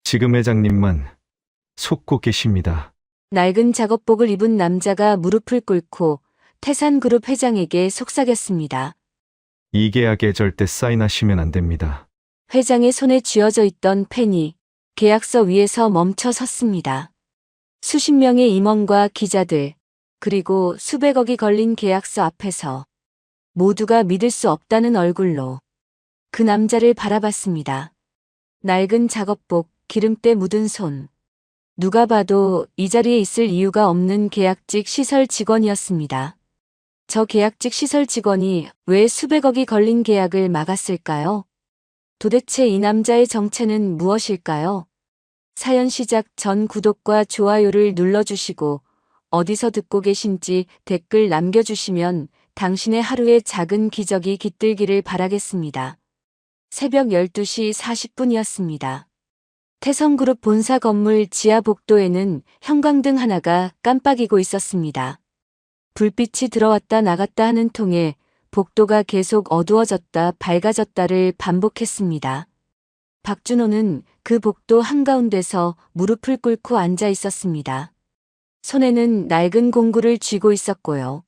지금 회장님만 속고 계십니다. 낡은 작업복을 입은 남자가 무릎을 꿇고 태산그룹 회장에게 속삭였습니다. 이 계약에 절대 사인하시면 안 됩니다. 회장의 손에 쥐어져 있던 펜이 계약서 위에서 멈춰 섰습니다. 수십 명의 임원과 기자들, 그리고 수백억이 걸린 계약서 앞에서 모두가 믿을 수 없다는 얼굴로 그 남자를 바라봤습니다. 낡은 작업복, 기름때 묻은 손. 누가 봐도 이 자리에 있을 이유가 없는 계약직 시설 직원이었습니다. 저 계약직 시설 직원이 왜 수백억이 걸린 계약을 막았을까요? 도대체 이 남자의 정체는 무엇일까요? 사연 시작 전 구독과 좋아요를 눌러주시고 어디서 듣고 계신지 댓글 남겨주시면 당신의 하루에 작은 기적이 깃들기를 바라겠습니다. 새벽 12시 40분이었습니다. 태성그룹 본사 건물 지하 복도에는 형광등 하나가 깜빡이고 있었습니다. 불빛이 들어왔다 나갔다 하는 통에 복도가 계속 어두워졌다 밝아졌다를 반복했습니다. 박준호는 그 복도 한가운데서 무릎을 꿇고 앉아 있었습니다. 손에는 낡은 공구를 쥐고 있었고요.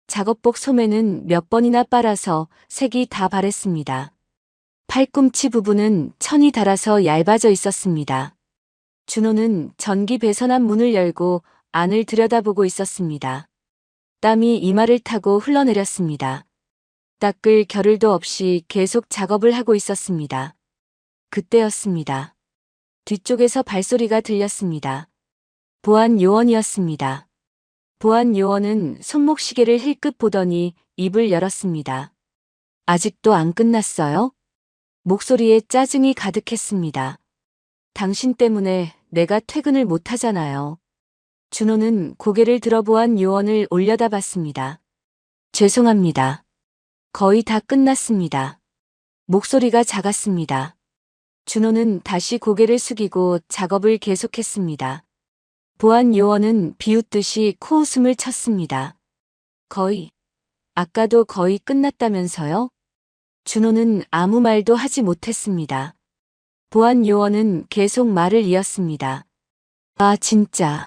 작업복 소매는 몇 번이나 빨아서 색이 다 바랬습니다. 팔꿈치 부분은 천이 닳아서 얇아져 있었습니다. 준호는 전기 배선한 문을 열고 안을 들여다보고 있었습니다. 땀이 이마를 타고 흘러내렸습니다. 닦을 겨를도 없이 계속 작업을 하고 있었습니다. 그때였습니다. 뒤쪽에서 발소리가 들렸습니다. 보안 요원이었습니다. 보안 요원은 손목시계를 힐끗 보더니 입을 열었습니다. 아직도 안 끝났어요? 목소리에 짜증이 가득했습니다. 당신 때문에 내가 퇴근을 못하잖아요. 준호는 고개를 들어 보안 요원을 올려다봤습니다. 죄송합니다. 거의 다 끝났습니다. 목소리가 작았습니다. 준호는 다시 고개를 숙이고 작업을 계속했습니다. 보안 요원은 비웃듯이 코웃음을 쳤습니다. 아까도 거의 끝났다면서요? 준호는 아무 말도 하지 못했습니다. 보안 요원은 계속 말을 이었습니다. 아, 진짜.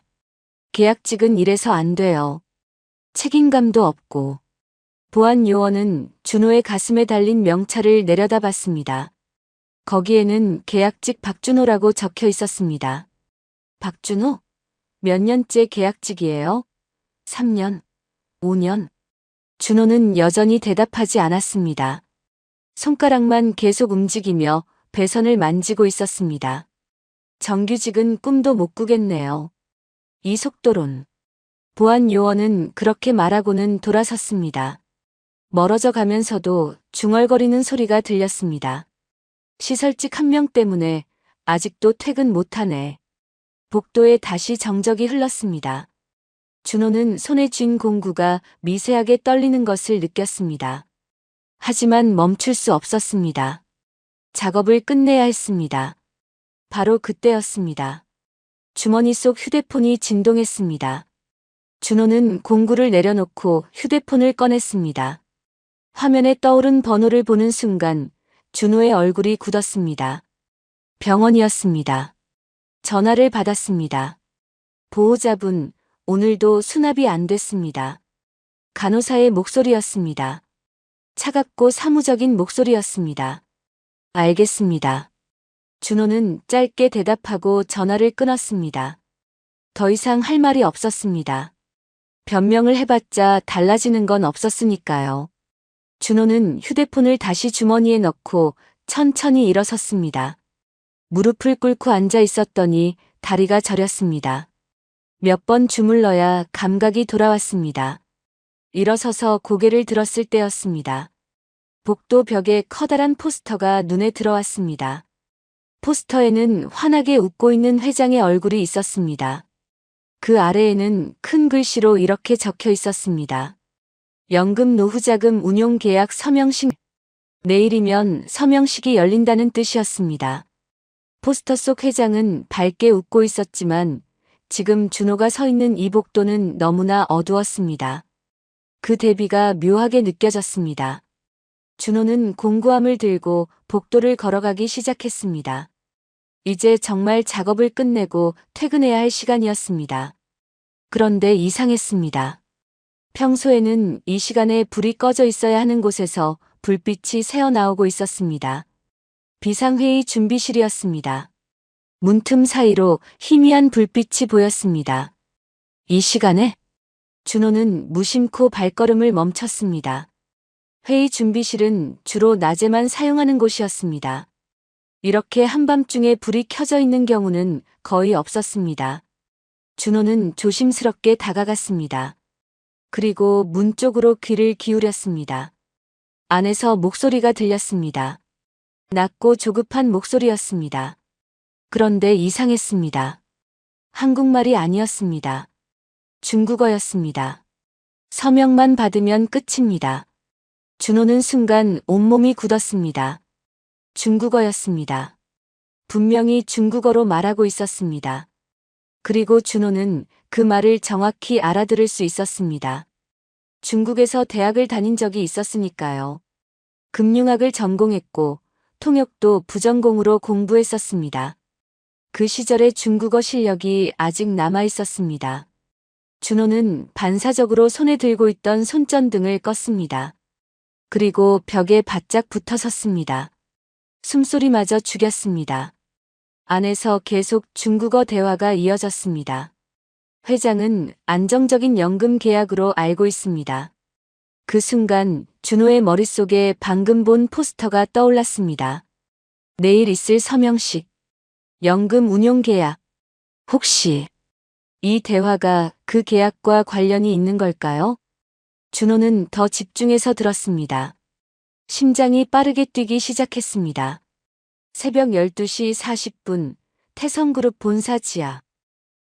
계약직은 이래서 안 돼요. 책임감도 없고. 보안 요원은 준호의 가슴에 달린 명찰을 내려다봤습니다. 거기에는 계약직 박준호라고 적혀 있었습니다. 박준호? 몇 년째 계약직이에요? 3년? 5년? 준호는 여전히 대답하지 않았습니다. 손가락만 계속 움직이며 배선을 만지고 있었습니다. 정규직은 꿈도 못 꾸겠네요. 이 속도론. 보안 요원은 그렇게 말하고는 돌아섰습니다. 멀어져 가면서도 중얼거리는 소리가 들렸습니다. 시설직 한 명 때문에 아직도 퇴근 못하네. 복도에 다시 정적이 흘렀습니다. 준호는 손에 쥔 공구가 미세하게 떨리는 것을 느꼈습니다. 하지만 멈출 수 없었습니다. 작업을 끝내야 했습니다. 바로 그때였습니다. 주머니 속 휴대폰이 진동했습니다. 준호는 공구를 내려놓고 휴대폰을 꺼냈습니다. 화면에 떠오른 번호를 보는 순간 준호의 얼굴이 굳었습니다. 병원이었습니다. 전화를 받았습니다. 보호자분, 오늘도 수납이 안 됐습니다. 간호사의 목소리였습니다. 차갑고 사무적인 목소리였습니다. 알겠습니다. 준호는 짧게 대답하고 전화를 끊었습니다. 더 이상 할 말이 없었습니다. 변명을 해봤자 달라지는 건 없었으니까요. 준호는 휴대폰을 다시 주머니에 넣고 천천히 일어섰습니다. 무릎을 꿇고 앉아 있었더니 다리가 저렸습니다. 몇 번 주물러야 감각이 돌아왔습니다. 일어서서 고개를 들었을 때였습니다. 복도 벽에 커다란 포스터가 눈에 들어왔습니다. 포스터에는 환하게 웃고 있는 회장의 얼굴이 있었습니다. 그 아래에는 큰 글씨로 이렇게 적혀 있었습니다. 연금 노후자금 운용 계약 서명식. 내일이면 서명식이 열린다는 뜻이었습니다. 포스터 속 회장은 밝게 웃고 있었지만 지금 준호가 서 있는 이 복도는 너무나 어두웠습니다. 그 대비가 묘하게 느껴졌습니다. 준호는 공구함을 들고 복도를 걸어가기 시작했습니다. 이제 정말 작업을 끝내고 퇴근해야 할 시간이었습니다. 그런데 이상했습니다. 평소에는 이 시간에 불이 꺼져 있어야 하는 곳에서 불빛이 새어나오고 있었습니다. 비상회의 준비실이었습니다. 문틈 사이로 희미한 불빛이 보였습니다. 이 시간에? 준호는 무심코 발걸음을 멈췄습니다. 회의 준비실은 주로 낮에만 사용하는 곳이었습니다. 이렇게 한밤중에 불이 켜져 있는 경우는 거의 없었습니다. 준호는 조심스럽게 다가갔습니다. 그리고 문 쪽으로 귀를 기울였습니다. 안에서 목소리가 들렸습니다. 낮고 조급한 목소리였습니다. 그런데 이상했습니다. 한국말이 아니었습니다. 중국어였습니다. 서명만 받으면 끝입니다. 준호는 순간 온몸이 굳었습니다. 중국어였습니다. 분명히 중국어로 말하고 있었습니다. 그리고 준호는 그 말을 정확히 알아들을 수 있었습니다. 중국에서 대학을 다닌 적이 있었으니까요. 금융학을 전공했고 통역도 부전공으로 공부했었습니다. 그 시절의 중국어 실력이 아직 남아 있었습니다. 준호는 반사적으로 손에 들고 있던 손전등을 껐습니다. 그리고 벽에 바짝 붙어 섰습니다. 숨소리마저 죽였습니다. 안에서 계속 중국어 대화가 이어졌습니다. 회장은 안정적인 연금 계약으로 알고 있습니다. 그 순간 준호의 머릿속에 방금 본 포스터가 떠올랐습니다. 내일 있을 서명식, 연금 운용 계약. 혹시 이 대화가 그 계약과 관련이 있는 걸까요? 준호는 더 집중해서 들었습니다. 심장이 빠르게 뛰기 시작했습니다. 새벽 12시 40분, 태성그룹 본사 지하.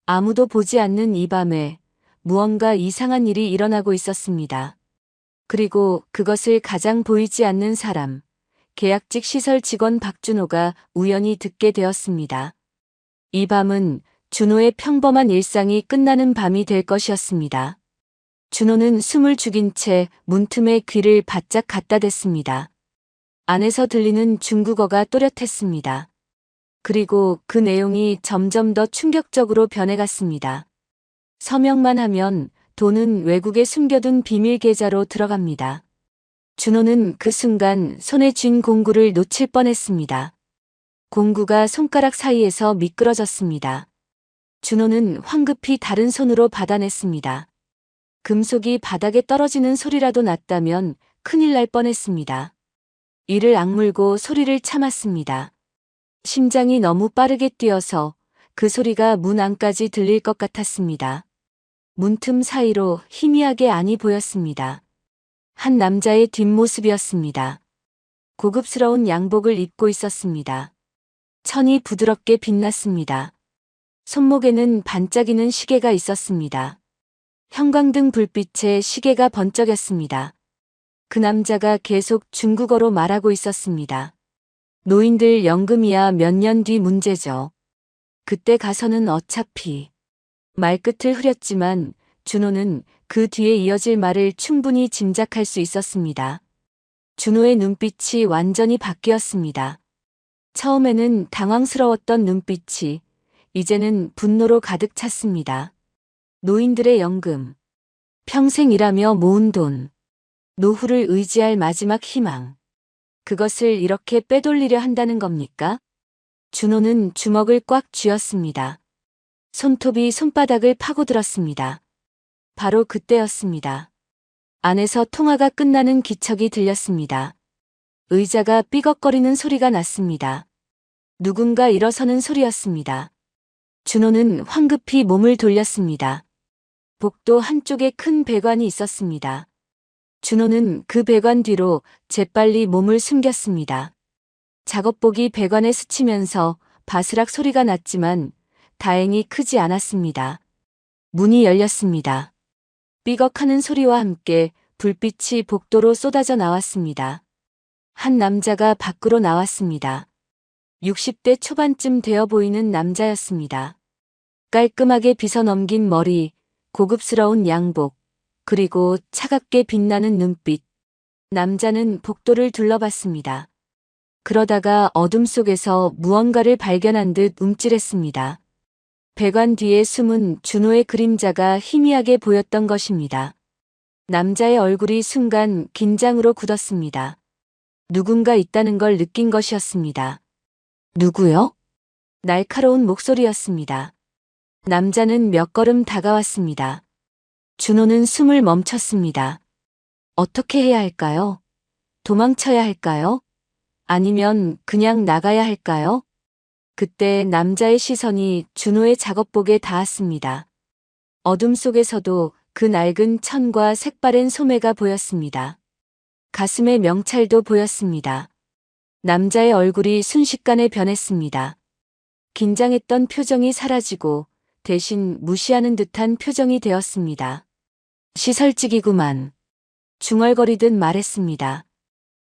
아무도 보지 않는 이 밤에 무언가 이상한 일이 일어나고 있었습니다. 그리고 그것을 가장 보이지 않는 사람, 계약직 시설 직원 박준호가 우연히 듣게 되었습니다. 이 밤은 준호의 평범한 일상이 끝나는 밤이 될 것이었습니다. 준호는 숨을 죽인 채 문틈에 귀를 바짝 갖다 댔습니다. 안에서 들리는 중국어가 또렷했습니다. 그리고 그 내용이 점점 더 충격적으로 변해갔습니다. 서명만 하면 돈은 외국에 숨겨둔 비밀 계좌로 들어갑니다. 준호는 그 순간 손에 쥔 공구를 놓칠 뻔했습니다. 공구가 손가락 사이에서 미끄러졌습니다. 준호는 황급히 다른 손으로 받아냈습니다. 금속이 바닥에 떨어지는 소리라도 났다면 큰일 날 뻔했습니다. 이를 악물고 소리를 참았습니다. 심장이 너무 빠르게 뛰어서 그 소리가 문 안까지 들릴 것 같았습니다. 문틈 사이로 희미하게 안이 보였습니다. 한 남자의 뒷모습이었습니다. 고급스러운 양복을 입고 있었습니다. 천이 부드럽게 빛났습니다. 손목에는 반짝이는 시계가 있었습니다. 형광등 불빛에 시계가 번쩍였습니다. 그 남자가 계속 중국어로 말하고 있었습니다. 노인들 연금이야 몇 년 뒤 문제죠. 그때 가서는 어차피. 말끝을 흐렸지만 준호는 그 뒤에 이어질 말을 충분히 짐작할 수 있었습니다. 준호의 눈빛이 완전히 바뀌었습니다. 처음에는 당황스러웠던 눈빛이 이제는 분노로 가득 찼습니다. 노인들의 연금, 평생 일하며 모은 돈, 노후를 의지할 마지막 희망. 그것을 이렇게 빼돌리려 한다는 겁니까? 준호는 주먹을 꽉 쥐었습니다. 손톱이 손바닥을 파고들었습니다. 바로 그때였습니다. 안에서 통화가 끝나는 기척이 들렸습니다. 의자가 삐걱거리는 소리가 났습니다. 누군가 일어서는 소리였습니다. 준호는 황급히 몸을 돌렸습니다. 복도 한쪽에 큰 배관이 있었습니다. 준호는 그 배관 뒤로 재빨리 몸을 숨겼습니다. 작업복이 배관에 스치면서 바스락 소리가 났지만 다행히 크지 않았습니다. 문이 열렸습니다. 삐걱하는 소리와 함께 불빛이 복도로 쏟아져 나왔습니다. 한 남자가 밖으로 나왔습니다. 60대 초반쯤 되어 보이는 남자였습니다. 깔끔하게 빗어 넘긴 머리, 고급스러운 양복, 그리고 차갑게 빛나는 눈빛. 남자는 복도를 둘러봤습니다. 그러다가 어둠 속에서 무언가를 발견한 듯 움찔했습니다. 배관 뒤에 숨은 준호의 그림자가 희미하게 보였던 것입니다. 남자의 얼굴이 순간 긴장으로 굳었습니다. 누군가 있다는 걸 느낀 것이었습니다. 누구요? 날카로운 목소리였습니다. 남자는 몇 걸음 다가왔습니다. 준호는 숨을 멈췄습니다. 어떻게 해야 할까요? 도망쳐야 할까요? 아니면 그냥 나가야 할까요? 그때 남자의 시선이 준호의 작업복에 닿았습니다. 어둠 속에서도 그 낡은 천과 색바랜 소매가 보였습니다. 가슴에 명찰도 보였습니다. 남자의 얼굴이 순식간에 변했습니다. 긴장했던 표정이 사라지고 대신 무시하는 듯한 표정이 되었습니다. 시설직이구만. 중얼거리듯 말했습니다.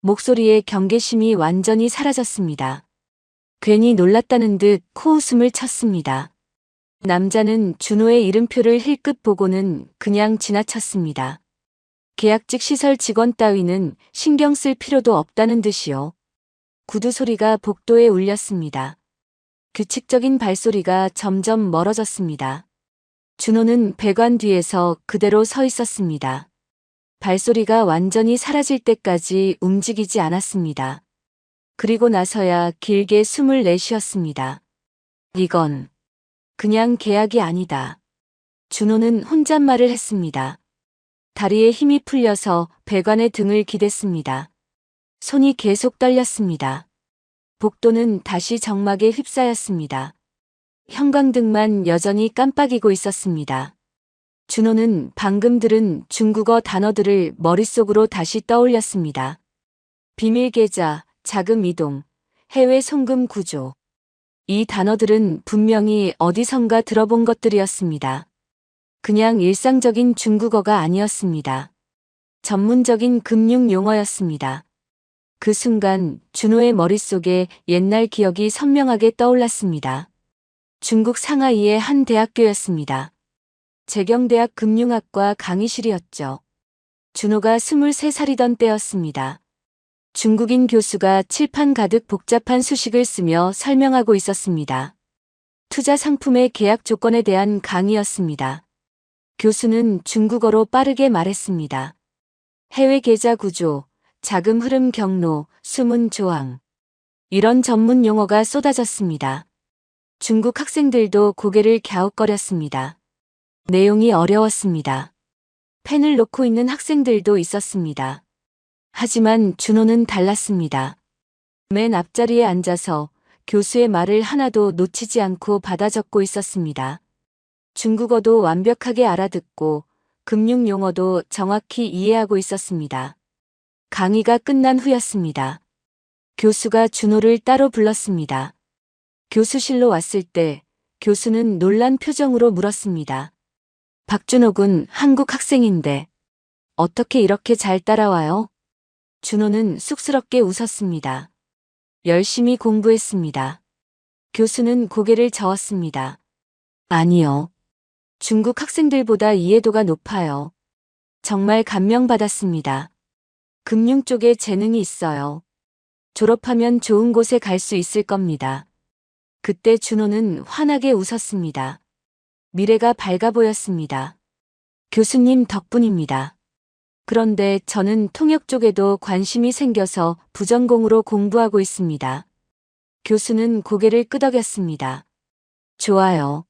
목소리에 경계심이 완전히 사라졌습니다. 괜히 놀랐다는 듯 코웃음을 쳤습니다. 남자는 준호의 이름표를 힐끗 보고는 그냥 지나쳤습니다. 계약직 시설 직원 따위는 신경 쓸 필요도 없다는 듯이요. 구두 소리가 복도에 울렸습니다. 규칙적인 발소리가 점점 멀어졌습니다. 준호는 배관 뒤에서 그대로 서 있었습니다. 발소리가 완전히 사라질 때까지 움직이지 않았습니다. 그리고 나서야 길게 숨을 내쉬었습니다. 이건 그냥 계약이 아니다. 준호는 혼잣말을 했습니다. 다리에 힘이 풀려서 배관의 등을 기댔습니다. 손이 계속 떨렸습니다. 복도는 다시 정막에 휩싸였습니다. 형광등만 여전히 깜빡이고 있었습니다. 준호는 방금 들은 중국어 단어들을 머릿속으로 다시 떠올렸습니다. 비밀 계좌, 자금 이동, 해외 송금 구조. 이 단어들은 분명히 어디선가 들어본 것들이었습니다. 그냥 일상적인 중국어가 아니었습니다. 전문적인 금융 용어였습니다. 그 순간 준호의 머릿속에 옛날 기억이 선명하게 떠올랐습니다. 중국 상하이의 한 대학교였습니다. 재경대학 금융학과 강의실이었죠. 준호가 23살이던 때였습니다. 중국인 교수가 칠판 가득 복잡한 수식을 쓰며 설명하고 있었습니다. 투자 상품의 계약 조건에 대한 강의였습니다. 교수는 중국어로 빠르게 말했습니다. 해외 계좌 구조, 자금 흐름 경로, 숨은 조항. 이런 전문 용어가 쏟아졌습니다. 중국 학생들도 고개를 갸웃거렸습니다. 내용이 어려웠습니다. 펜을 놓고 있는 학생들도 있었습니다. 하지만 준호는 달랐습니다. 맨 앞자리에 앉아서 교수의 말을 하나도 놓치지 않고 받아 적고 있었습니다. 중국어도 완벽하게 알아듣고 금융 용어도 정확히 이해하고 있었습니다. 강의가 끝난 후였습니다. 교수가 준호를 따로 불렀습니다. 교수실로 왔을 때 교수는 놀란 표정으로 물었습니다. 박준호 군 한국 학생인데 어떻게 이렇게 잘 따라와요? 준호는 쑥스럽게 웃었습니다. 열심히 공부했습니다. 교수는 고개를 저었습니다. 아니요. 중국 학생들보다 이해도가 높아요. 정말 감명받았습니다. 금융 쪽에 재능이 있어요. 졸업하면 좋은 곳에 갈 수 있을 겁니다. 그때 준호는 환하게 웃었습니다. 미래가 밝아 보였습니다. 교수님 덕분입니다. 그런데 저는 통역 쪽에도 관심이 생겨서 부전공으로 공부하고 있습니다. 교수는 고개를 끄덕였습니다. 좋아요.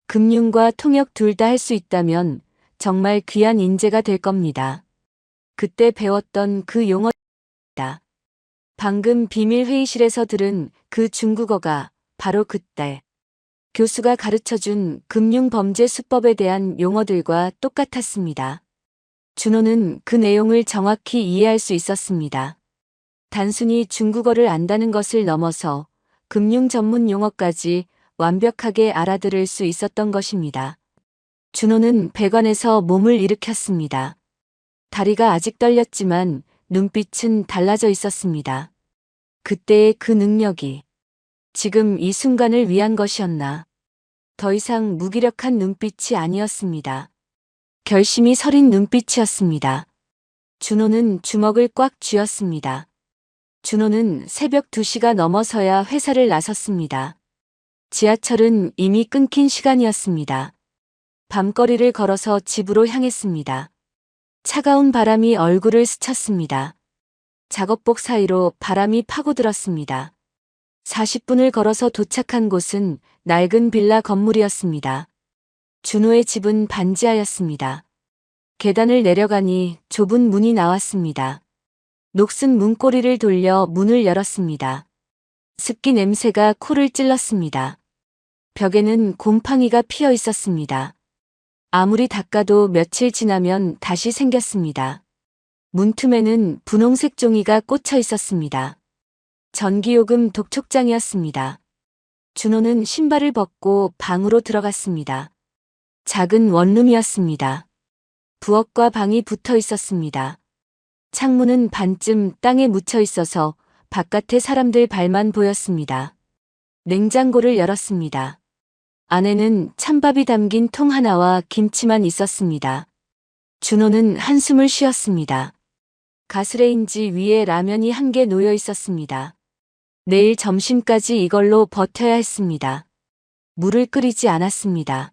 금융과 통역 둘 다 할 수 있다면 정말 귀한 인재가 될 겁니다. 그때 배웠던 그 용어입니다. 방금 비밀 회의실에서 들은 그 중국어가 바로 그때 교수가 가르쳐준 금융범죄 수법에 대한 용어들과 똑같았습니다. 준호는 그 내용을 정확히 이해할 수 있었습니다. 단순히 중국어를 안다는 것을 넘어서 금융 전문 용어까지 완벽하게 알아들을 수 있었던 것입니다. 준호는 배관에서 몸을 일으켰습니다. 다리가 아직 떨렸지만 눈빛은 달라져 있었습니다. 그때의 그 능력이 지금 이 순간을 위한 것이었나. 더 이상 무기력한 눈빛이 아니었습니다. 결심이 서린 눈빛이었습니다. 준호는 주먹을 꽉 쥐었습니다. 준호는 새벽 2시가 넘어서야 회사를 나섰습니다. 지하철은 이미 끊긴 시간이었습니다. 밤거리를 걸어서 집으로 향했습니다. 차가운 바람이 얼굴을 스쳤습니다. 작업복 사이로 바람이 파고들었습니다. 40분을 걸어서 도착한 곳은 낡은 빌라 건물이었습니다. 준호의 집은 반지하였습니다. 계단을 내려가니 좁은 문이 나왔습니다. 녹슨 문고리를 돌려 문을 열었습니다. 습기 냄새가 코를 찔렀습니다. 벽에는 곰팡이가 피어 있었습니다. 아무리 닦아도 며칠 지나면 다시 생겼습니다. 문틈에는 분홍색 종이가 꽂혀 있었습니다. 전기요금 독촉장이었습니다. 준호는 신발을 벗고 방으로 들어갔습니다. 작은 원룸이었습니다. 부엌과 방이 붙어 있었습니다. 창문은 반쯤 땅에 묻혀 있어서 바깥에 사람들 발만 보였습니다. 냉장고를 열었습니다. 안에는 찬밥이 담긴 통 하나와 김치만 있었습니다. 준호는 한숨을 쉬었습니다. 가스레인지 위에 라면이 1개 놓여 있었습니다. 내일 점심까지 이걸로 버텨야 했습니다. 물을 끓이지 않았습니다.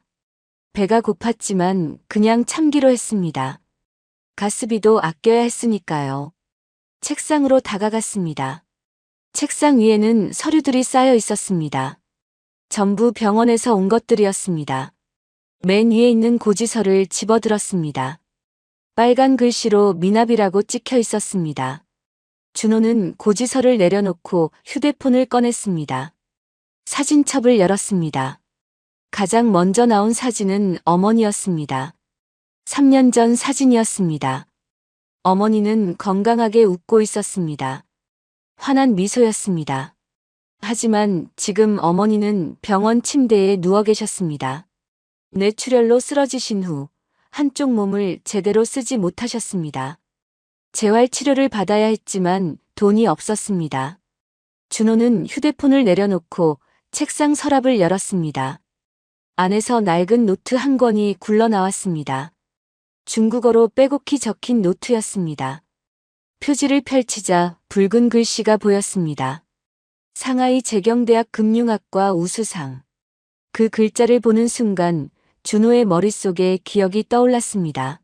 배가 고팠지만 그냥 참기로 했습니다. 가스비도 아껴야 했으니까요. 책상으로 다가갔습니다. 책상 위에는 서류들이 쌓여 있었습니다. 전부 병원에서 온 것들이었습니다. 맨 위에 있는 고지서를 집어들었습니다. 빨간 글씨로 미납이라고 찍혀 있었습니다. 준호는 고지서를 내려놓고 휴대폰을 꺼냈습니다. 사진첩을 열었습니다. 가장 먼저 나온 사진은 어머니였습니다. 3년 전 사진이었습니다. 어머니는 건강하게 웃고 있었습니다. 환한 미소였습니다. 하지만 지금 어머니는 병원 침대에 누워 계셨습니다. 뇌출혈로 쓰러지신 후 한쪽 몸을 제대로 쓰지 못하셨습니다. 재활 치료를 받아야 했지만 돈이 없었습니다. 준호는 휴대폰을 내려놓고 책상 서랍을 열었습니다. 안에서 낡은 노트 1권이 굴러나왔습니다. 중국어로 빼곡히 적힌 노트였습니다. 표지를 펼치자 붉은 글씨가 보였습니다. 상하이 재경대학 금융학과 우수상. 그 글자를 보는 순간 준호의 머릿속에 기억이 떠올랐습니다.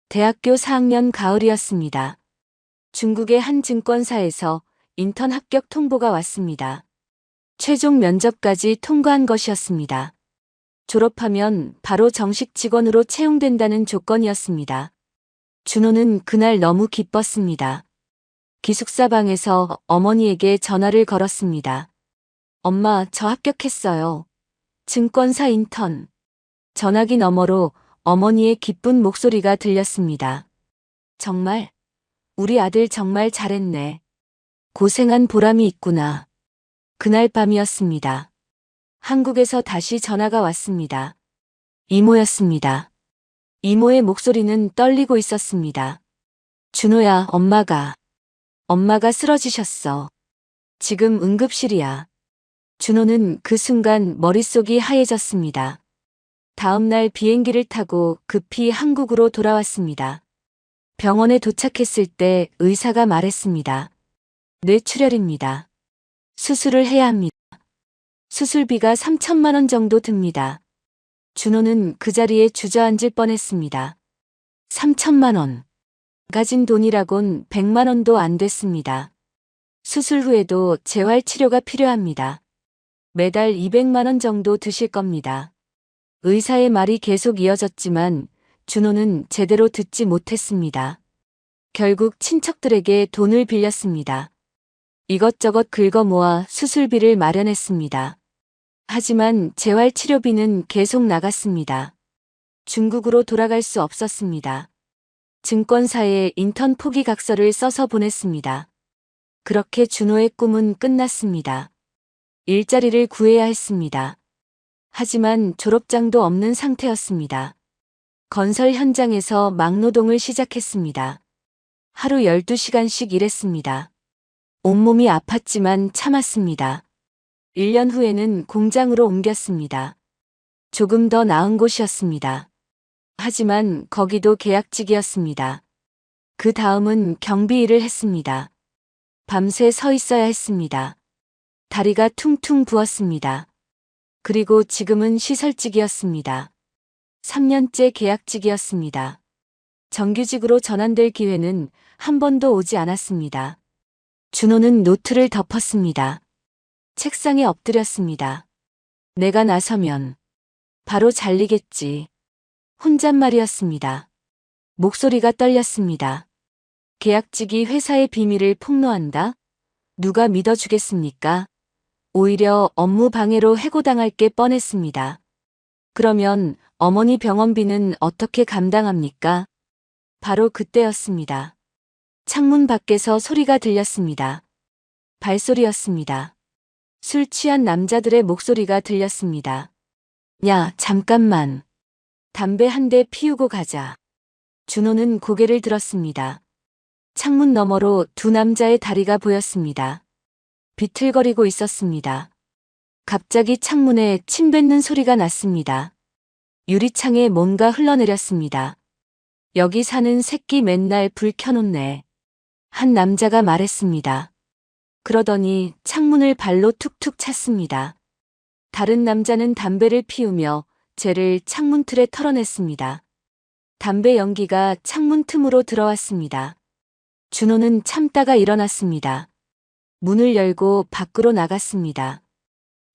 대학교 4학년 가을이었습니다. 중국의 한 증권사에서 인턴 합격 통보가 왔습니다. 최종 면접까지 통과한 것이었습니다. 졸업하면 바로 정식 직원으로 채용된다는 조건이었습니다. 준호는 그날 너무 기뻤습니다. 기숙사 방에서 어머니에게 전화를 걸었습니다. 엄마, 저 합격했어요. 증권사 인턴. 전화기 너머로 어머니의 기쁜 목소리가 들렸습니다. 정말? 우리 아들 정말 잘했네. 고생한 보람이 있구나. 그날 밤이었습니다. 한국에서 다시 전화가 왔습니다. 이모였습니다. 이모의 목소리는 떨리고 있었습니다. 준호야, 엄마가 쓰러지셨어. 지금 응급실이야. 준호는 그 순간 머릿속이 하얘졌습니다. 다음 날 비행기를 타고 급히 한국으로 돌아왔습니다. 병원에 도착했을 때 의사가 말했습니다. 뇌출혈입니다. 수술을 해야 합니다. 수술비가 3천만 원 정도 듭니다. 준호는 그 자리에 주저앉을 뻔했습니다. 3천만 원. 가진 돈이라곤 100만 원도 안 됐습니다. 수술 후에도 재활 치료가 필요합니다. 매달 200만 원 정도 드실 겁니다. 의사의 말이 계속 이어졌지만 준호는 제대로 듣지 못했습니다. 결국 친척들에게 돈을 빌렸습니다. 이것저것 긁어 모아 수술비를 마련했습니다. 하지만 재활 치료비는 계속 나갔습니다. 중국으로 돌아갈 수 없었습니다. 증권사에 인턴 포기각서를 써서 보냈습니다. 그렇게 준호의 꿈은 끝났습니다. 일자리를 구해야 했습니다. 하지만 졸업장도 없는 상태였습니다. 건설 현장에서 막노동을 시작했습니다. 하루 12시간씩 일했습니다. 온몸이 아팠지만 참았습니다. 1년 후에는 공장으로 옮겼습니다. 조금 더 나은 곳이었습니다. 하지만 거기도 계약직이었습니다. 그 다음은 경비 일을 했습니다. 밤새 서 있어야 했습니다. 다리가 퉁퉁 부었습니다. 그리고 지금은 시설직이었습니다. 3년째 계약직이었습니다. 정규직으로 전환될 기회는 한 번도 오지 않았습니다. 준호는 노트를 덮었습니다. 책상에 엎드렸습니다. 내가 나서면 바로 잘리겠지. 혼잣말이었습니다. 목소리가 떨렸습니다. 계약직이 회사의 비밀을 폭로한다? 누가 믿어주겠습니까? 오히려 업무 방해로 해고당할 게 뻔했습니다. 그러면 어머니 병원비는 어떻게 감당합니까? 바로 그때였습니다. 창문 밖에서 소리가 들렸습니다. 발소리였습니다. 술 취한 남자들의 목소리가 들렸습니다. 야, 잠깐만. 담배 한 대 피우고 가자. 준호는 고개를 들었습니다. 창문 너머로 두 남자의 다리가 보였습니다. 비틀거리고 있었습니다. 갑자기 창문에 침 뱉는 소리가 났습니다. 유리창에 뭔가 흘러내렸습니다. 여기 사는 새끼 맨날 불 켜놓네. 한 남자가 말했습니다. 그러더니 창문을 발로 툭툭 찼습니다. 다른 남자는 담배를 피우며 쟤를 창문 틀에 털어냈습니다. 담배 연기가 창문 틈으로 들어왔습니다. 준호는 참다가 일어났습니다. 문을 열고 밖으로 나갔습니다.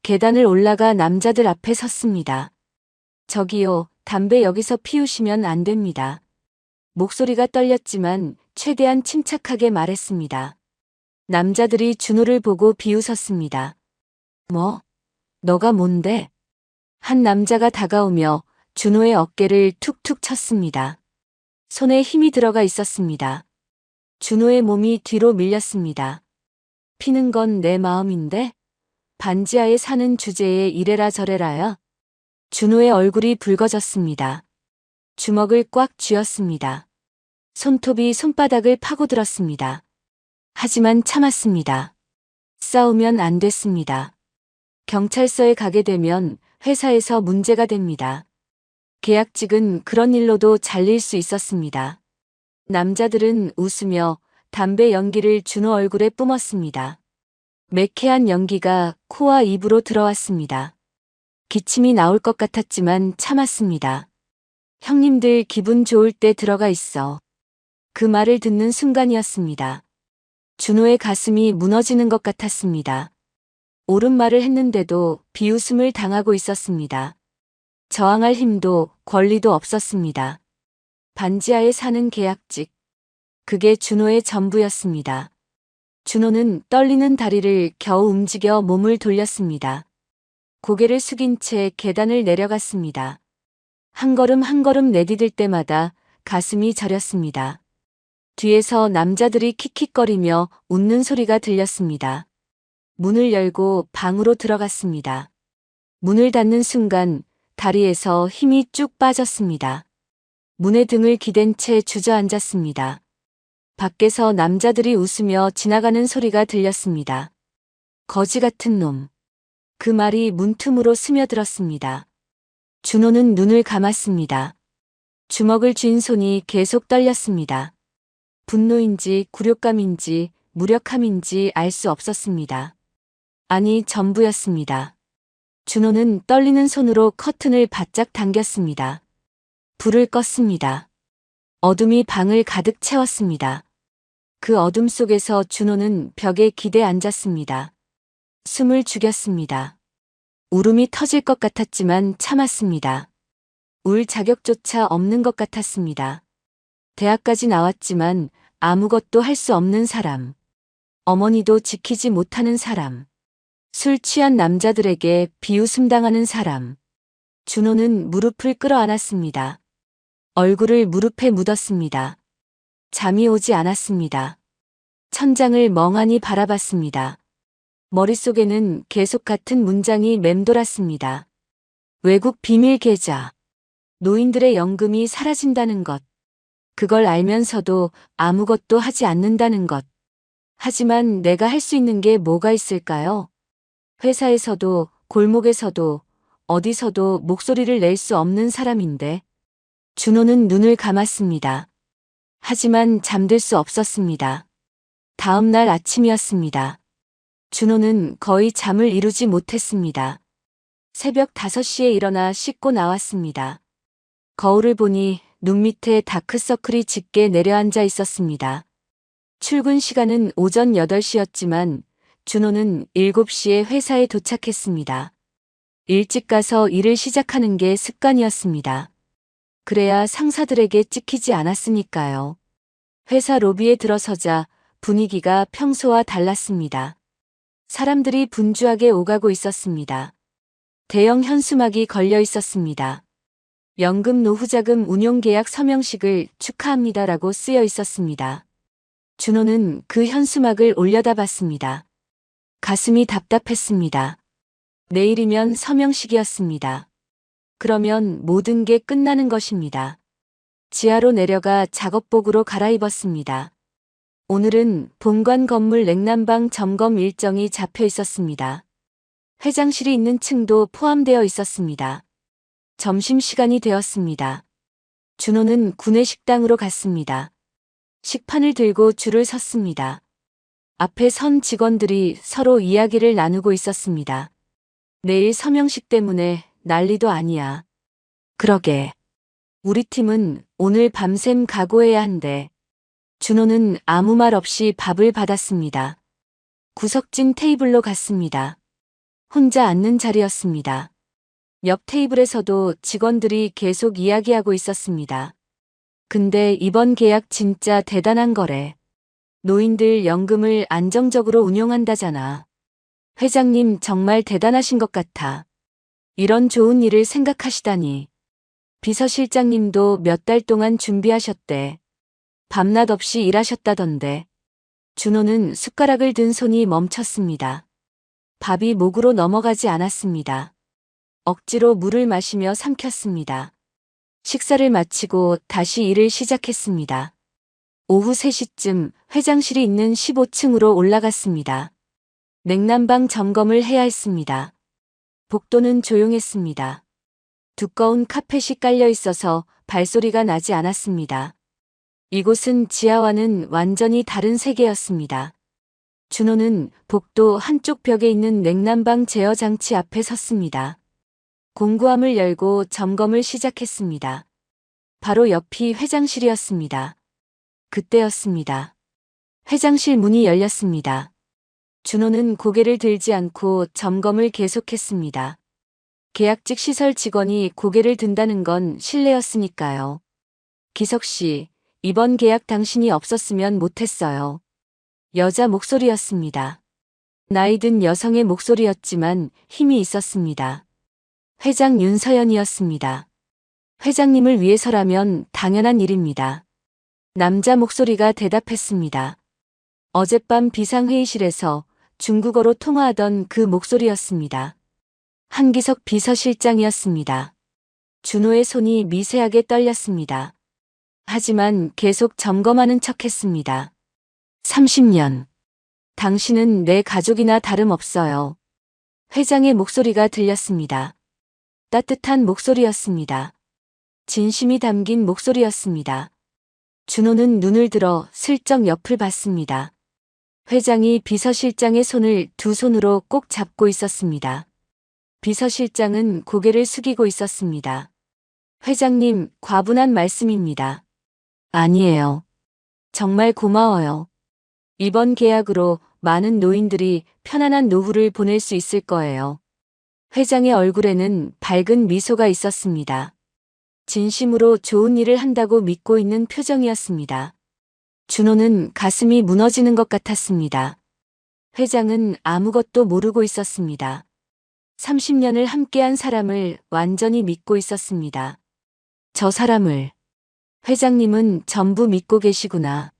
계단을 올라가 남자들 앞에 섰습니다. 저기요, 담배 여기서 피우시면 안 됩니다. 목소리가 떨렸지만 최대한 침착하게 말했습니다. 남자들이 준호를 보고 비웃었습니다. 뭐? 너가 뭔데? 한 남자가 다가오며 준호의 어깨를 툭툭 쳤습니다. 손에 힘이 들어가 있었습니다. 준호의 몸이 뒤로 밀렸습니다. 피는 건 내 마음인데? 반지하에 사는 주제에 이래라 저래라야? 준호의 얼굴이 붉어졌습니다. 주먹을 꽉 쥐었습니다. 손톱이 손바닥을 파고들었습니다. 하지만 참았습니다. 싸우면 안 됐습니다. 경찰서에 가게 되면 회사에서 문제가 됩니다. 계약직은 그런 일로도 잘릴 수 있었습니다. 남자들은 웃으며 담배 연기를 준호 얼굴에 뿜었습니다. 매캐한 연기가 코와 입으로 들어왔습니다. 기침이 나올 것 같았지만 참았습니다. 형님들 기분 좋을 때 들어가 있어. 그 말을 듣는 순간이었습니다. 준호의 가슴이 무너지는 것 같았습니다. 옳은 말을 했는데도 비웃음을 당하고 있었습니다. 저항할 힘도 권리도 없었습니다. 반지하에 사는 계약직. 그게 준호의 전부였습니다. 준호는 떨리는 다리를 겨우 움직여 몸을 돌렸습니다. 고개를 숙인 채 계단을 내려갔습니다. 한 걸음 한 걸음 내디딜 때마다 가슴이 저렸습니다. 뒤에서 남자들이 킥킥거리며 웃는 소리가 들렸습니다. 문을 열고 방으로 들어갔습니다. 문을 닫는 순간 다리에서 힘이 쭉 빠졌습니다. 문에 등을 기댄 채 주저앉았습니다. 밖에서 남자들이 웃으며 지나가는 소리가 들렸습니다. 거지 같은 놈. 그 말이 문틈으로 스며들었습니다. 준호는 눈을 감았습니다. 주먹을 쥔 손이 계속 떨렸습니다. 분노인지 굴욕감인지 무력함인지 알 수 없었습니다. 아니, 전부였습니다. 준호는 떨리는 손으로 커튼을 바짝 당겼습니다. 불을 껐습니다. 어둠이 방을 가득 채웠습니다. 그 어둠 속에서 준호는 벽에 기대 앉았습니다. 숨을 죽였습니다. 울음이 터질 것 같았지만 참았습니다. 울 자격조차 없는 것 같았습니다. 대학까지 나왔지만 아무것도 할 수 없는 사람. 어머니도 지키지 못하는 사람. 술 취한 남자들에게 비웃음 당하는 사람. 준호는 무릎을 끌어안았습니다. 얼굴을 무릎에 묻었습니다. 잠이 오지 않았습니다. 천장을 멍하니 바라봤습니다. 머릿속에는 계속 같은 문장이 맴돌았습니다. 외국 비밀 계좌. 노인들의 연금이 사라진다는 것. 그걸 알면서도 아무것도 하지 않는다는 것. 하지만 내가 할 수 있는 게 뭐가 있을까요? 회사에서도 골목에서도 어디서도 목소리를 낼 수 없는 사람인데. 준호는 눈을 감았습니다. 하지만 잠들 수 없었습니다. 다음 날 아침이었습니다. 준호는 거의 잠을 이루지 못했습니다. 새벽 5시에 일어나 씻고 나왔습니다. 거울을 보니 눈 밑에 다크서클이 짙게 내려앉아 있었습니다. 출근 시간은 오전 8시였지만 준호는 7시에 회사에 도착했습니다. 일찍 가서 일을 시작하는 게 습관이었습니다. 그래야 상사들에게 찍히지 않았으니까요. 회사 로비에 들어서자 분위기가 평소와 달랐습니다. 사람들이 분주하게 오가고 있었습니다. 대형 현수막이 걸려 있었습니다. 연금 노후자금 운용계약 서명식을 축하합니다라고 쓰여 있었습니다. 준호는 그 현수막을 올려다봤습니다. 가슴이 답답했습니다. 내일이면 서명식이었습니다. 그러면 모든 게 끝나는 것입니다. 지하로 내려가 작업복으로 갈아입었습니다. 오늘은 본관 건물 냉난방 점검 일정이 잡혀 있었습니다. 회장실이 있는 층도 포함되어 있었습니다. 점심시간이 되었습니다. 준호는 구내식당으로 갔습니다. 식판을 들고 줄을 섰습니다. 앞에 선 직원들이 서로 이야기를 나누고 있었습니다. 내일 서명식 때문에 난리도 아니야. 그러게. 우리 팀은 오늘 밤샘 각오해야 한대. 준호는 아무 말 없이 밥을 받았습니다. 구석진 테이블로 갔습니다. 혼자 앉는 자리였습니다. 옆 테이블에서도 직원들이 계속 이야기하고 있었습니다. 근데 이번 계약 진짜 대단한 거래. 노인들 연금을 안정적으로 운용한다잖아. 회장님 정말 대단하신 것 같아. 이런 좋은 일을 생각하시다니. 비서실장님도 몇 달 동안 준비하셨대. 밤낮 없이 일하셨다던데. 준호는 숟가락을 든 손이 멈췄습니다. 밥이 목으로 넘어가지 않았습니다. 억지로 물을 마시며 삼켰습니다. 식사를 마치고 다시 일을 시작했습니다. 오후 3시쯤 회장실이 있는 15층으로 올라갔습니다. 냉난방 점검을 해야 했습니다. 복도는 조용했습니다. 두꺼운 카펫이 깔려 있어서 발소리가 나지 않았습니다. 이곳은 지하와는 완전히 다른 세계였습니다. 준호는 복도 한쪽 벽에 있는 냉난방 제어 장치 앞에 섰습니다. 공구함을 열고 점검을 시작했습니다. 바로 옆이 회장실이었습니다. 그때였습니다. 회장실 문이 열렸습니다. 준호는 고개를 들지 않고 점검을 계속했습니다. 계약직 시설 직원이 고개를 든다는 건 실례였으니까요. 기석 씨, 이번 계약 당신이 없었으면 못했어요. 여자 목소리였습니다. 나이든 여성의 목소리였지만 힘이 있었습니다. 회장 윤서연이었습니다. 회장님을 위해서라면 당연한 일입니다. 남자 목소리가 대답했습니다. 어젯밤 비상회의실에서 중국어로 통화하던 그 목소리였습니다. 한기석 비서실장이었습니다. 준호의 손이 미세하게 떨렸습니다. 하지만 계속 점검하는 척했습니다. 30년. 당신은 내 가족이나 다름없어요. 회장의 목소리가 들렸습니다. 따뜻한 목소리였습니다. 진심이 담긴 목소리였습니다. 준호는 눈을 들어 슬쩍 옆을 봤습니다. 회장이 비서실장의 손을 두 손으로 꼭 잡고 있었습니다. 비서실장은 고개를 숙이고 있었습니다. 회장님, 과분한 말씀입니다. 아니에요. 정말 고마워요. 이번 계약으로 많은 노인들이 편안한 노후를 보낼 수 있을 거예요. 회장의 얼굴에는 밝은 미소가 있었습니다. 진심으로 좋은 일을 한다고 믿고 있는 표정이었습니다. 준호는 가슴이 무너지는 것 같았습니다. 회장은 아무것도 모르고 있었습니다. 30년을 함께한 사람을 완전히 믿고 있었습니다. 저 사람을. 회장님은 전부 믿고 계시구나.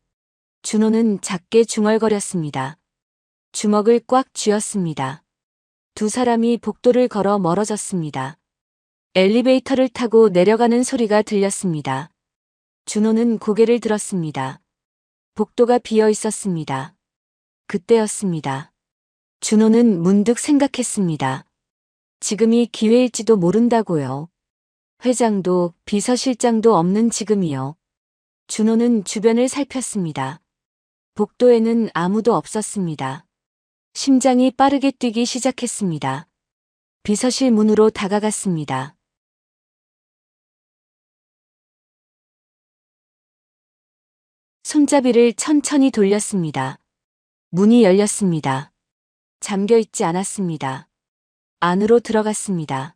준호는 작게 중얼거렸습니다. 주먹을 꽉 쥐었습니다. 두 사람이 복도를 걸어 멀어졌습니다. 엘리베이터를 타고 내려가는 소리가 들렸습니다. 준호는 고개를 들었습니다. 복도가 비어 있었습니다. 그때였습니다. 준호는 문득 생각했습니다. 지금이 기회일지도 모른다고요. 회장도 비서실장도 없는 지금이요. 준호는 주변을 살폈습니다. 복도에는 아무도 없었습니다. 심장이 빠르게 뛰기 시작했습니다. 비서실 문으로 다가갔습니다. 손잡이를 천천히 돌렸습니다. 문이 열렸습니다. 잠겨 있지 않았습니다. 안으로 들어갔습니다.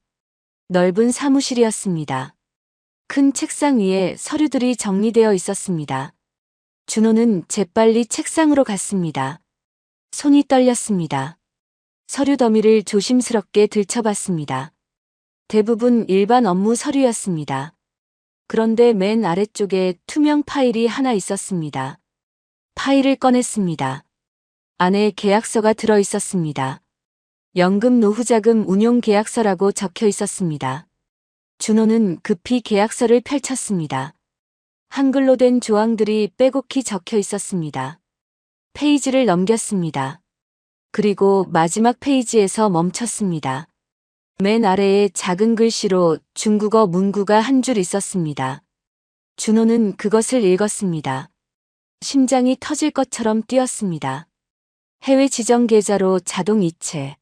넓은 사무실이었습니다. 큰 책상 위에 서류들이 정리되어 있었습니다. 준호는 재빨리 책상으로 갔습니다. 손이 떨렸습니다. 서류 더미를 조심스럽게 들춰봤습니다. 대부분 일반 업무 서류였습니다. 그런데 맨 아래쪽에 투명 파일이 하나 있었습니다. 파일을 꺼냈습니다. 안에 계약서가 들어 있었습니다. 연금 노후자금 운용 계약서라고 적혀 있었습니다. 준호는 급히 계약서를 펼쳤습니다. 한글로 된 조항들이 빼곡히 적혀 있었습니다. 페이지를 넘겼습니다. 그리고 마지막 페이지에서 멈췄습니다. 맨 아래에 작은 글씨로 중국어 문구가 한 줄 있었습니다. 준호는 그것을 읽었습니다. 심장이 터질 것처럼 뛰었습니다. 해외 지정 계좌로 자동 이체.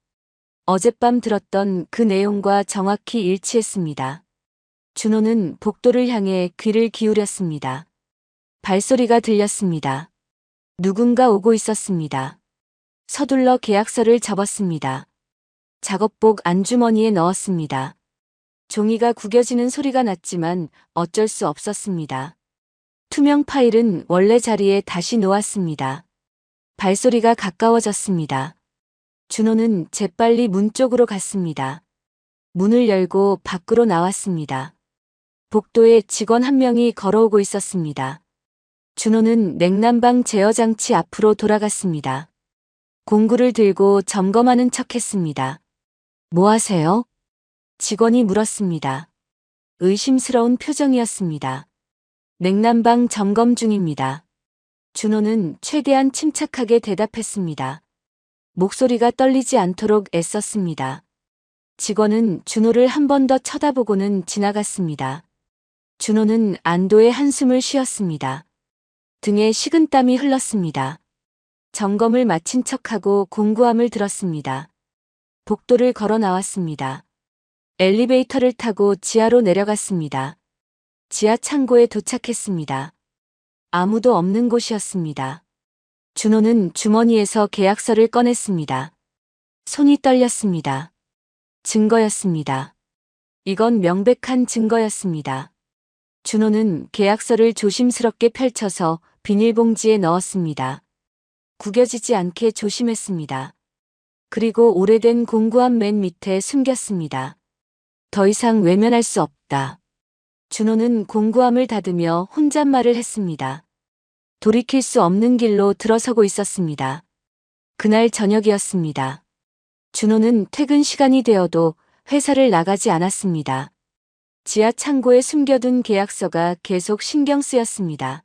어젯밤 들었던 그 내용과 정확히 일치했습니다. 준호는 복도를 향해 귀를 기울였습니다. 발소리가 들렸습니다. 누군가 오고 있었습니다. 서둘러 계약서를 접었습니다. 작업복 안주머니에 넣었습니다. 종이가 구겨지는 소리가 났지만 어쩔 수 없었습니다. 투명 파일은 원래 자리에 다시 놓았습니다. 발소리가 가까워졌습니다. 준호는 재빨리 문 쪽으로 갔습니다. 문을 열고 밖으로 나왔습니다. 복도에 직원 한 명이 걸어오고 있었습니다. 준호는 냉난방 제어 장치 앞으로 돌아갔습니다. 공구를 들고 점검하는 척했습니다. 뭐 하세요? 직원이 물었습니다. 의심스러운 표정이었습니다. 냉난방 점검 중입니다. 준호는 최대한 침착하게 대답했습니다. 목소리가 떨리지 않도록 애썼습니다. 직원은 준호를 한 번 더 쳐다보고는 지나갔습니다. 준호는 안도의 한숨을 쉬었습니다. 등에 식은땀이 흘렀습니다. 점검을 마친 척하고 공구함을 들었습니다. 복도를 걸어 나왔습니다. 엘리베이터를 타고 지하로 내려갔습니다. 지하 창고에 도착했습니다. 아무도 없는 곳이었습니다. 준호는 주머니에서 계약서를 꺼냈습니다. 손이 떨렸습니다. 증거였습니다. 이건 명백한 증거였습니다. 준호는 계약서를 조심스럽게 펼쳐서 비닐봉지에 넣었습니다. 구겨지지 않게 조심했습니다. 그리고 오래된 공구함 맨 밑에 숨겼습니다. 더 이상 외면할 수 없다. 준호는 공구함을 닫으며 혼잣말을 했습니다. 돌이킬 수 없는 길로 들어서고 있었습니다. 그날 저녁이었습니다. 준호는 퇴근 시간이 되어도 회사를 나가지 않았습니다. 지하 창고에 숨겨둔 계약서가 계속 신경 쓰였습니다.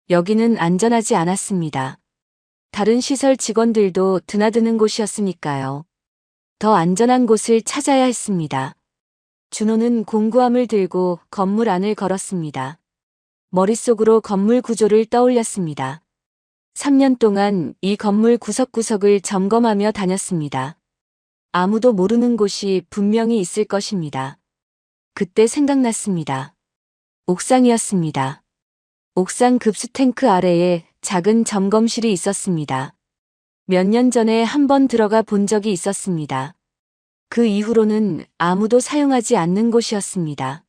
여기는 안전하지 않았습니다. 다른 시설 직원들도 드나드는 곳이었으니까요. 더 안전한 곳을 찾아야 했습니다. 준호는 공구함을 들고 건물 안을 걸었습니다. 머릿속으로 건물 구조를 떠올렸습니다. 3년 동안 이 건물 구석구석을 점검하며 다녔습니다. 아무도 모르는 곳이 분명히 있을 것입니다. 그때 생각났습니다. 옥상이었습니다. 옥상 급수탱크 아래에 작은 점검실이 있었습니다. 몇 년 전에 한 번 들어가 본 적이 있었습니다. 그 이후로는 아무도 사용하지 않는 곳이었습니다.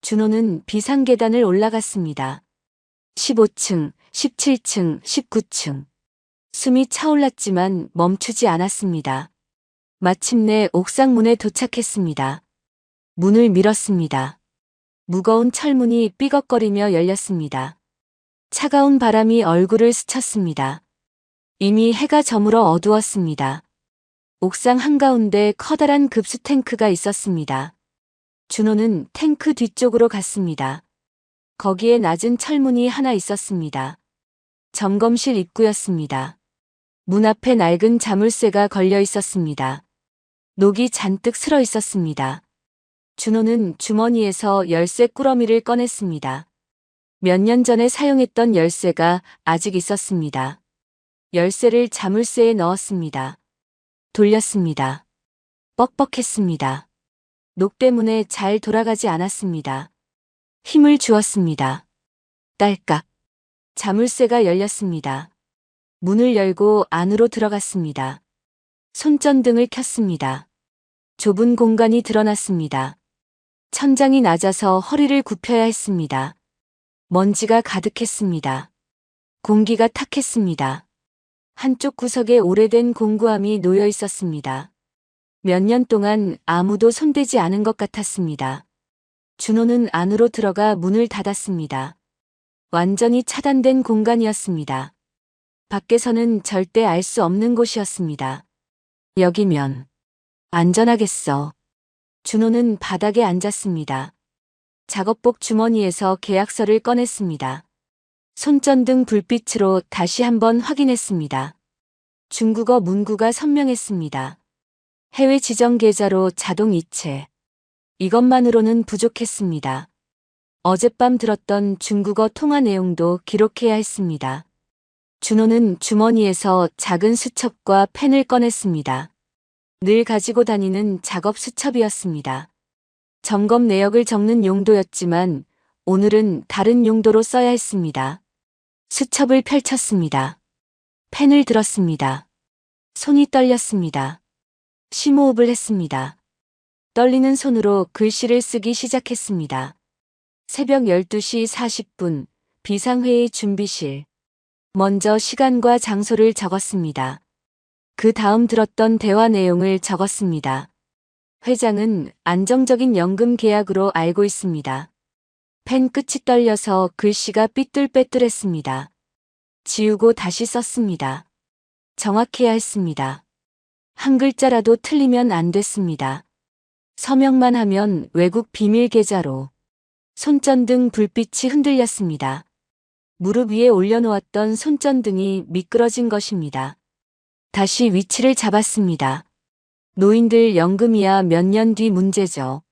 준호는 비상계단을 올라갔습니다. 15층, 17층, 19층. 숨이 차올랐지만 멈추지 않았습니다. 마침내 옥상 문에 도착했습니다. 문을 밀었습니다. 무거운 철문이 삐걱거리며 열렸습니다. 차가운 바람이 얼굴을 스쳤습니다. 이미 해가 저물어 어두웠습니다. 옥상 한가운데 커다란 급수탱크가 있었습니다. 준호는 탱크 뒤쪽으로 갔습니다. 거기에 낮은 철문이 하나 있었습니다. 점검실 입구였습니다. 문 앞에 낡은 자물쇠가 걸려 있었습니다. 녹이 잔뜩 슬어 있었습니다. 준호는 주머니에서 열쇠 꾸러미를 꺼냈습니다. 몇 년 전에 사용했던 열쇠가 아직 있었습니다. 열쇠를 자물쇠에 넣었습니다. 돌렸습니다. 뻑뻑했습니다. 녹 때문에 잘 돌아가지 않았습니다. 힘을 주었습니다. 딸깍. 자물쇠가 열렸습니다. 문을 열고 안으로 들어갔습니다. 손전등을 켰습니다. 좁은 공간이 드러났습니다. 천장이 낮아서 허리를 굽혀야 했습니다. 먼지가 가득했습니다. 공기가 탁했습니다. 한쪽 구석에 오래된 공구함이 놓여 있었습니다. 몇 년 동안 아무도 손대지 않은 것 같았습니다. 준호는 안으로 들어가 문을 닫았습니다. 완전히 차단된 공간이었습니다. 밖에서는 절대 알 수 없는 곳이었습니다. 여기면 안전하겠어. 준호는 바닥에 앉았습니다. 작업복 주머니에서 계약서를 꺼냈습니다. 손전등 불빛으로 다시 한번 확인했습니다. 중국어 문구가 선명했습니다. 해외 지정 계좌로 자동 이체. 이것만으로는 부족했습니다. 어젯밤 들었던 중국어 통화 내용도 기록해야 했습니다. 준호는 주머니에서 작은 수첩과 펜을 꺼냈습니다. 늘 가지고 다니는 작업 수첩이었습니다. 점검 내역을 적는 용도였지만 오늘은 다른 용도로 써야 했습니다. 수첩을 펼쳤습니다. 펜을 들었습니다. 손이 떨렸습니다. 심호흡을 했습니다. 떨리는 손으로 글씨를 쓰기 시작했습니다. 새벽 12시 40분 비상회의 준비실. 먼저 시간과 장소를 적었습니다. 그 다음 들었던 대화 내용을 적었습니다. 회장은 안정적인 연금 계약으로 알고 있습니다. 펜 끝이 떨려서 글씨가 삐뚤빼뚤했습니다. 지우고 다시 썼습니다. 정확해야 했습니다. 한 글자라도 틀리면 안 됐습니다. 서명만 하면 외국 비밀 계좌로. 손전등 불빛이 흔들렸습니다. 무릎 위에 올려놓았던 손전등이 미끄러진 것입니다. 다시 위치를 잡았습니다. 노인들 연금이야 몇 년 뒤 문제죠.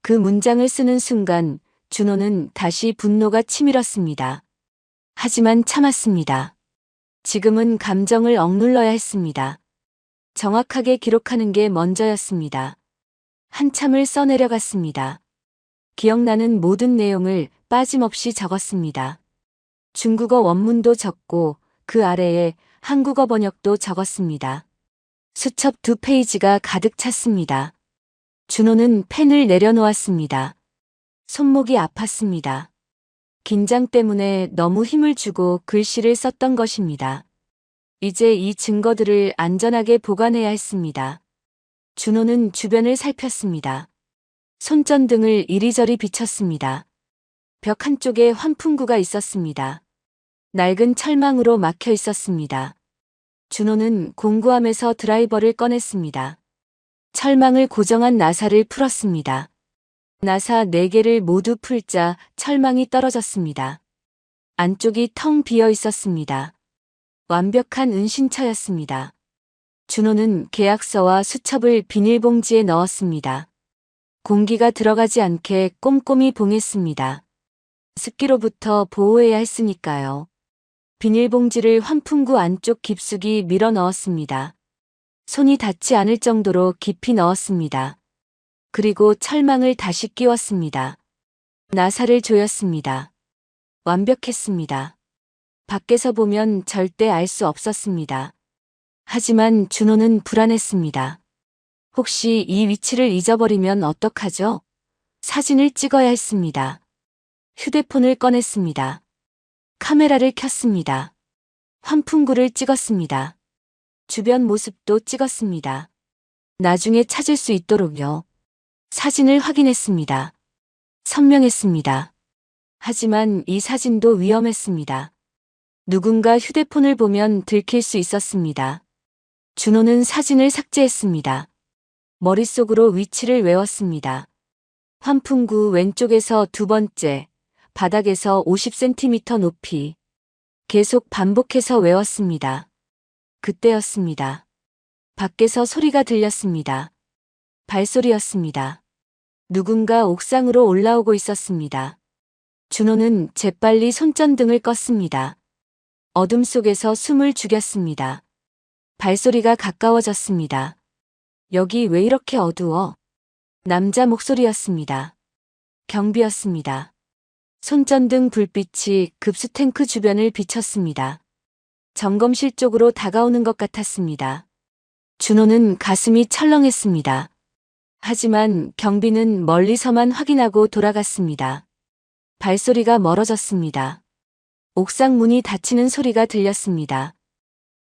그 문장을 쓰는 순간 준호는 다시 분노가 치밀었습니다. 하지만 참았습니다. 지금은 감정을 억눌러야 했습니다. 정확하게 기록하는 게 먼저였습니다. 한참을 써내려갔습니다. 기억나는 모든 내용을 빠짐없이 적었습니다. 중국어 원문도 적고 그 아래에 한국어 번역도 적었습니다. 수첩 2페이지가 가득 찼습니다. 준호는 펜을 내려놓았습니다. 손목이 아팠습니다. 긴장 때문에 너무 힘을 주고 글씨를 썼던 것입니다. 이제 이 증거들을 안전하게 보관해야 했습니다. 준호는 주변을 살폈습니다. 손전등을 이리저리 비췄습니다. 벽 한쪽에 환풍구가 있었습니다. 낡은 철망으로 막혀 있었습니다. 준호는 공구함에서 드라이버를 꺼냈습니다. 철망을 고정한 나사를 풀었습니다. 나사 4개를 모두 풀자 철망이 떨어졌습니다. 안쪽이 텅 비어 있었습니다. 완벽한 은신처였습니다. 준호는 계약서와 수첩을 비닐봉지에 넣었습니다. 공기가 들어가지 않게 꼼꼼히 봉했습니다. 습기로부터 보호해야 했으니까요. 비닐봉지를 환풍구 안쪽 깊숙이 밀어 넣었습니다. 손이 닿지 않을 정도로 깊이 넣었습니다. 그리고 철망을 다시 끼웠습니다. 나사를 조였습니다. 완벽했습니다. 밖에서 보면 절대 알 수 없었습니다. 하지만 준호는 불안했습니다. 혹시 이 위치를 잊어버리면 어떡하죠? 사진을 찍어야 했습니다. 휴대폰을 꺼냈습니다. 카메라를 켰습니다. 환풍구를 찍었습니다. 주변 모습도 찍었습니다. 나중에 찾을 수 있도록요. 사진을 확인했습니다. 선명했습니다. 하지만 이 사진도 위험했습니다. 누군가 휴대폰을 보면 들킬 수 있었습니다. 준호는 사진을 삭제했습니다. 머릿속으로 위치를 외웠습니다. 환풍구 왼쪽에서 2번째, 바닥에서 50cm 높이. 계속 반복해서 외웠습니다. 그때였습니다. 밖에서 소리가 들렸습니다. 발소리였습니다. 누군가 옥상으로 올라오고 있었습니다. 준호는 재빨리 손전등을 껐습니다. 어둠 속에서 숨을 죽였습니다. 발소리가 가까워졌습니다. 여기 왜 이렇게 어두워? 남자 목소리였습니다. 경비였습니다. 손전등 불빛이 급수탱크 주변을 비쳤습니다. 점검실 쪽으로 다가오는 것 같았습니다. 준호는 가슴이 철렁했습니다. 하지만 경비는 멀리서만 확인하고 돌아갔습니다. 발소리가 멀어졌습니다. 옥상 문이 닫히는 소리가 들렸습니다.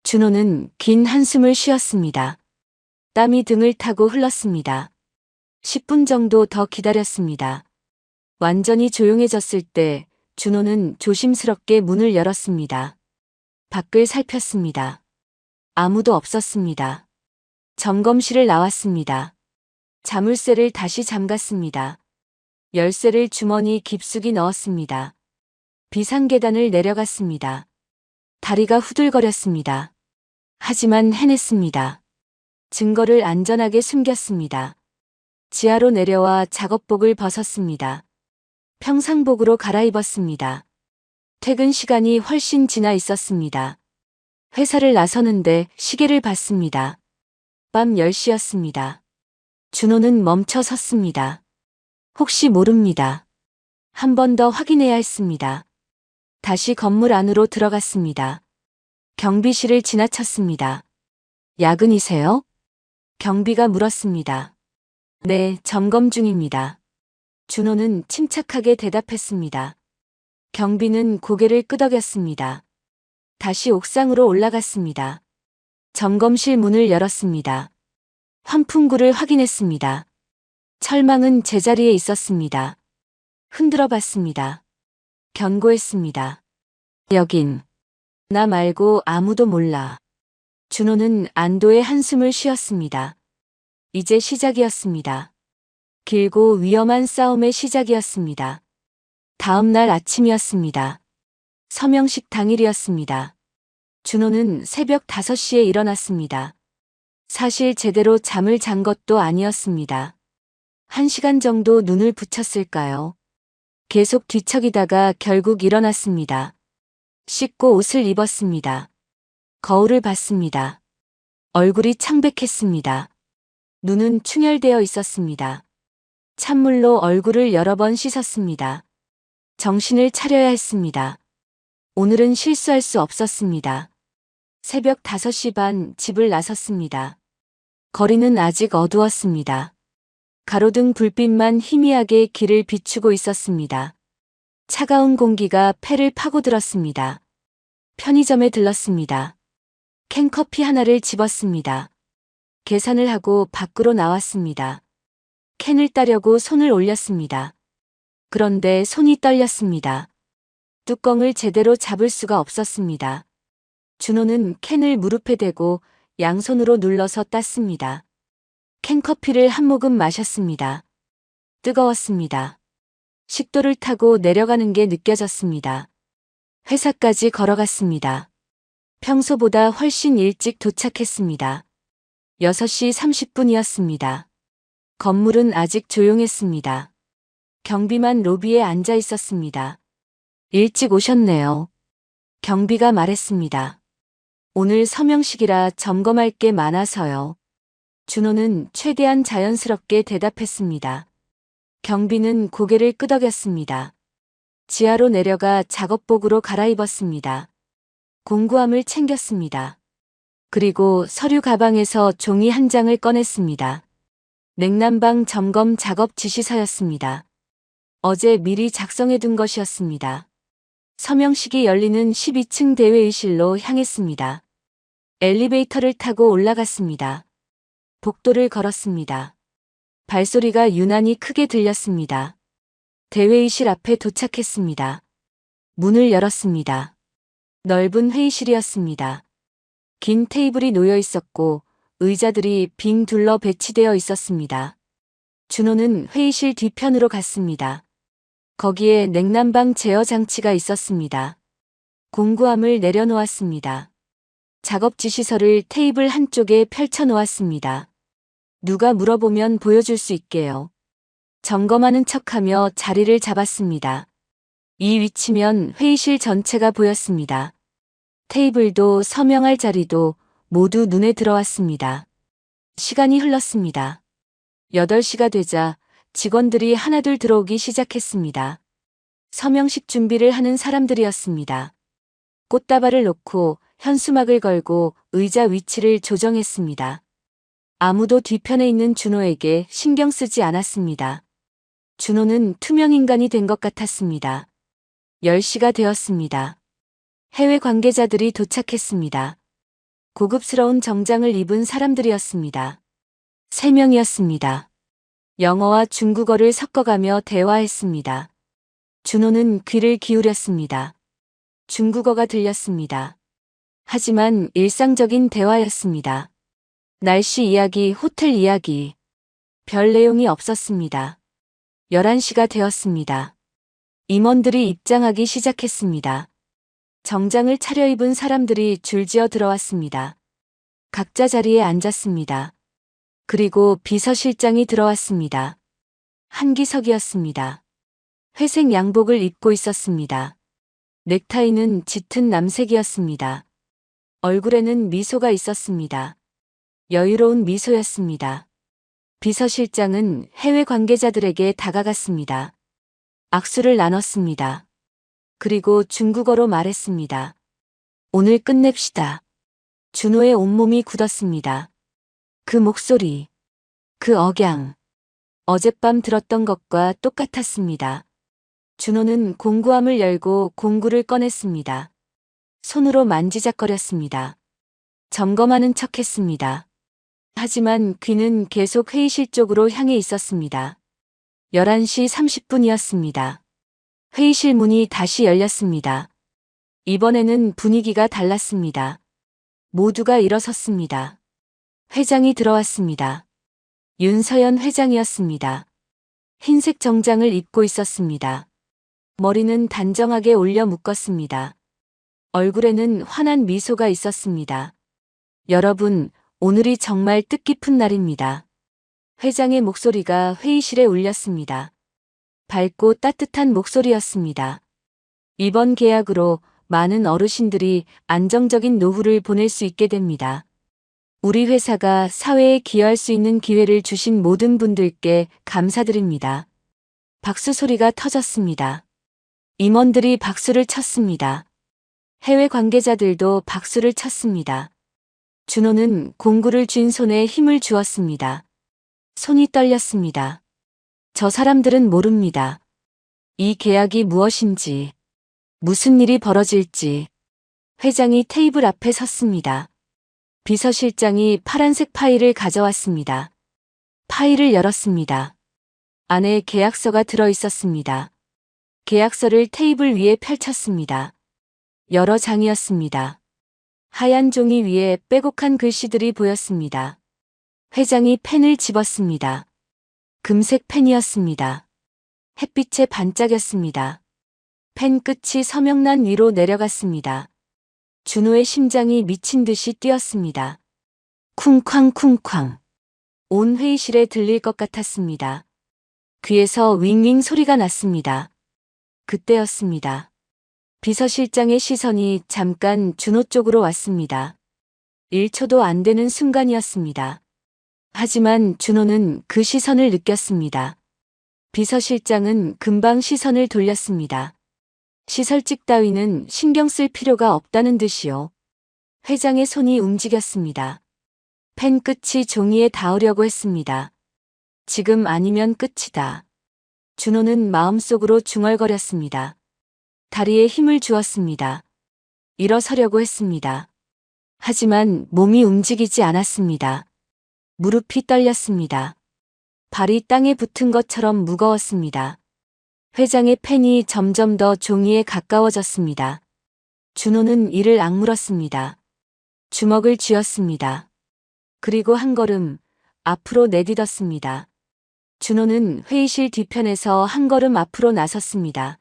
준호는 긴 한숨을 쉬었습니다. 땀이 등을 타고 흘렀습니다. 10분 정도 더 기다렸습니다. 완전히 조용해졌을 때 준호는 조심스럽게 문을 열었습니다. 밖을 살폈습니다. 아무도 없었습니다. 점검실을 나왔습니다. 자물쇠를 다시 잠갔습니다. 열쇠를 주머니 깊숙이 넣었습니다. 비상계단을 내려갔습니다. 다리가 후들거렸습니다. 하지만 해냈습니다. 증거를 안전하게 숨겼습니다. 지하로 내려와 작업복을 벗었습니다. 평상복으로 갈아입었습니다. 퇴근 시간이 훨씬 지나 있었습니다. 회사를 나서는데 시계를 봤습니다. 밤 10시였습니다. 준호는 멈춰 섰습니다. 혹시 모릅니다. 한 번 더 확인해야 했습니다. 다시 건물 안으로 들어갔습니다. 경비실을 지나쳤습니다. 야근이세요? 경비가 물었습니다. 네, 점검 중입니다. 준호는 침착하게 대답했습니다. 경비는 고개를 끄덕였습니다. 다시 옥상으로 올라갔습니다. 점검실 문을 열었습니다. 환풍구를 확인했습니다. 철망은 제자리에 있었습니다. 흔들어 봤습니다. 경고했습니다. 여긴 나 말고 아무도 몰라. 준호는 안도의 한숨을 쉬었습니다. 이제 시작이었습니다. 길고 위험한 싸움의 시작이었습니다. 다음 날 아침이었습니다. 서명식 당일이었습니다. 준호는 새벽 5시에 일어났습니다. 사실 제대로 잠을 잔 것도 아니었습니다. 1시간 정도 눈을 붙였을까요? 계속 뒤척이다가 결국 일어났습니다. 씻고 옷을 입었습니다. 거울을 봤습니다. 얼굴이 창백했습니다. 눈은 충혈되어 있었습니다. 찬물로 얼굴을 여러 번 씻었습니다. 정신을 차려야 했습니다. 오늘은 실수할 수 없었습니다. 새벽 5시 반 집을 나섰습니다. 거리는 아직 어두웠습니다. 가로등 불빛만 희미하게 길을 비추고 있었습니다. 차가운 공기가 폐를 파고들었습니다. 편의점에 들렀습니다. 캔커피 하나를 집었습니다. 계산을 하고 밖으로 나왔습니다. 캔을 따려고 손을 올렸습니다. 그런데 손이 떨렸습니다. 뚜껑을 제대로 잡을 수가 없었습니다. 준호는 캔을 무릎에 대고 양손으로 눌러서 땄습니다. 캔커피를 한 모금 마셨습니다. 뜨거웠습니다. 식도를 타고 내려가는 게 느껴졌습니다. 회사까지 걸어갔습니다. 평소보다 훨씬 일찍 도착했습니다. 6시 30분이었습니다. 건물은 아직 조용했습니다. 경비만 로비에 앉아 있었습니다. 일찍 오셨네요. 경비가 말했습니다. 오늘 서명식이라 점검할 게 많아서요. 준호는 최대한 자연스럽게 대답했습니다. 경비는 고개를 끄덕였습니다. 지하로 내려가 작업복으로 갈아입었습니다. 공구함을 챙겼습니다. 그리고 서류 가방에서 종이 한 장을 꺼냈습니다. 냉난방 점검 작업 지시서였습니다. 어제 미리 작성해둔 것이었습니다. 서명식이 열리는 12층 대회의실로 향했습니다. 엘리베이터를 타고 올라갔습니다. 복도를 걸었습니다. 발소리가 유난히 크게 들렸습니다. 대회의실 앞에 도착했습니다. 문을 열었습니다. 넓은 회의실이었습니다. 긴 테이블이 놓여 있었고 의자들이 빙 둘러 배치되어 있었습니다. 준호는 회의실 뒤편으로 갔습니다. 거기에 냉난방 제어 장치가 있었습니다. 공구함을 내려놓았습니다. 작업 지시서를 테이블 한쪽에 펼쳐 놓았습니다. 누가 물어보면 보여줄 수 있게요. 점검하는 척하며 자리를 잡았습니다. 이 위치면 회의실 전체가 보였습니다. 테이블도 서명할 자리도 모두 눈에 들어왔습니다. 시간이 흘렀습니다. 8시가 되자 직원들이 하나둘 들어오기 시작했습니다. 서명식 준비를 하는 사람들이었습니다. 꽃다발을 놓고 현수막을 걸고 의자 위치를 조정했습니다. 아무도 뒤편에 있는 준호에게 신경 쓰지 않았습니다. 준호는 투명인간이 된 것 같았습니다. 10시가 되었습니다. 해외 관계자들이 도착했습니다. 고급스러운 정장을 입은 사람들이었습니다. 3명이었습니다. 영어와 중국어를 섞어가며 대화했습니다. 준호는 귀를 기울였습니다. 중국어가 들렸습니다. 하지만 일상적인 대화였습니다. 날씨 이야기, 호텔 이야기. 별 내용이 없었습니다. 11시가 되었습니다. 임원들이 입장하기 시작했습니다. 정장을 차려입은 사람들이 줄지어 들어왔습니다. 각자 자리에 앉았습니다. 그리고 비서실장이 들어왔습니다. 한기석이었습니다. 회색 양복을 입고 있었습니다. 넥타이는 짙은 남색이었습니다. 얼굴에는 미소가 있었습니다. 여유로운 미소였습니다. 비서실장은 해외 관계자들에게 다가갔습니다. 악수를 나눴습니다. 그리고 중국어로 말했습니다. 오늘 끝냅시다. 준호의 온몸이 굳었습니다. 그 목소리, 그 억양, 어젯밤 들었던 것과 똑같았습니다. 준호는 공구함을 열고 공구를 꺼냈습니다. 손으로 만지작거렸습니다. 점검하는 척했습니다. 하지만 귀는 계속 회의실 쪽으로 향해 있었습니다. 11시 30분이었습니다. 회의실 문이 다시 열렸습니다. 이번에는 분위기가 달랐습니다. 모두가 일어섰습니다. 회장이 들어왔습니다. 윤서연 회장이었습니다. 흰색 정장을 입고 있었습니다. 머리는 단정하게 올려 묶었습니다. 얼굴에는 환한 미소가 있었습니다. 여러분, 오늘이 정말 뜻깊은 날입니다. 회장의 목소리가 회의실에 울렸습니다. 밝고 따뜻한 목소리였습니다. 이번 계약으로 많은 어르신들이 안정적인 노후를 보낼 수 있게 됩니다. 우리 회사가 사회에 기여할 수 있는 기회를 주신 모든 분들께 감사드립니다. 박수 소리가 터졌습니다. 임원들이 박수를 쳤습니다. 해외 관계자들도 박수를 쳤습니다. 준호는 공구를 쥔 손에 힘을 주었습니다. 손이 떨렸습니다. 저 사람들은 모릅니다. 이 계약이 무엇인지, 무슨 일이 벌어질지. 회장이 테이블 앞에 섰습니다. 비서실장이 파란색 파일을 가져왔습니다. 파일을 열었습니다. 안에 계약서가 들어 있었습니다. 계약서를 테이블 위에 펼쳤습니다. 여러 장이었습니다. 하얀 종이 위에 빼곡한 글씨들이 보였습니다. 회장이 펜을 집었습니다. 금색 펜이었습니다. 햇빛에 반짝였습니다. 펜 끝이 서명란 위로 내려갔습니다. 준호의 심장이 미친 듯이 뛰었습니다. 쿵쾅쿵쾅. 온 회의실에 들릴 것 같았습니다. 귀에서 윙윙 소리가 났습니다. 그때였습니다. 비서실장의 시선이 잠깐 준호 쪽으로 왔습니다. 1초도 안 되는 순간이었습니다. 하지만 준호는 그 시선을 느꼈습니다. 비서실장은 금방 시선을 돌렸습니다. 시설직 따위는 신경 쓸 필요가 없다는 듯이요. 회장의 손이 움직였습니다. 펜 끝이 종이에 닿으려고 했습니다. 지금 아니면 끝이다. 준호는 마음속으로 중얼거렸습니다. 다리에 힘을 주었습니다. 일어서려고 했습니다. 하지만 몸이 움직이지 않았습니다. 무릎이 떨렸습니다. 발이 땅에 붙은 것처럼 무거웠습니다. 회장의 펜이 점점 더 종이에 가까워졌습니다. 준호는 이를 악물었습니다. 주먹을 쥐었습니다. 그리고 한 걸음 앞으로 내딛었습니다. 준호는 회의실 뒤편에서 한 걸음 앞으로 나섰습니다.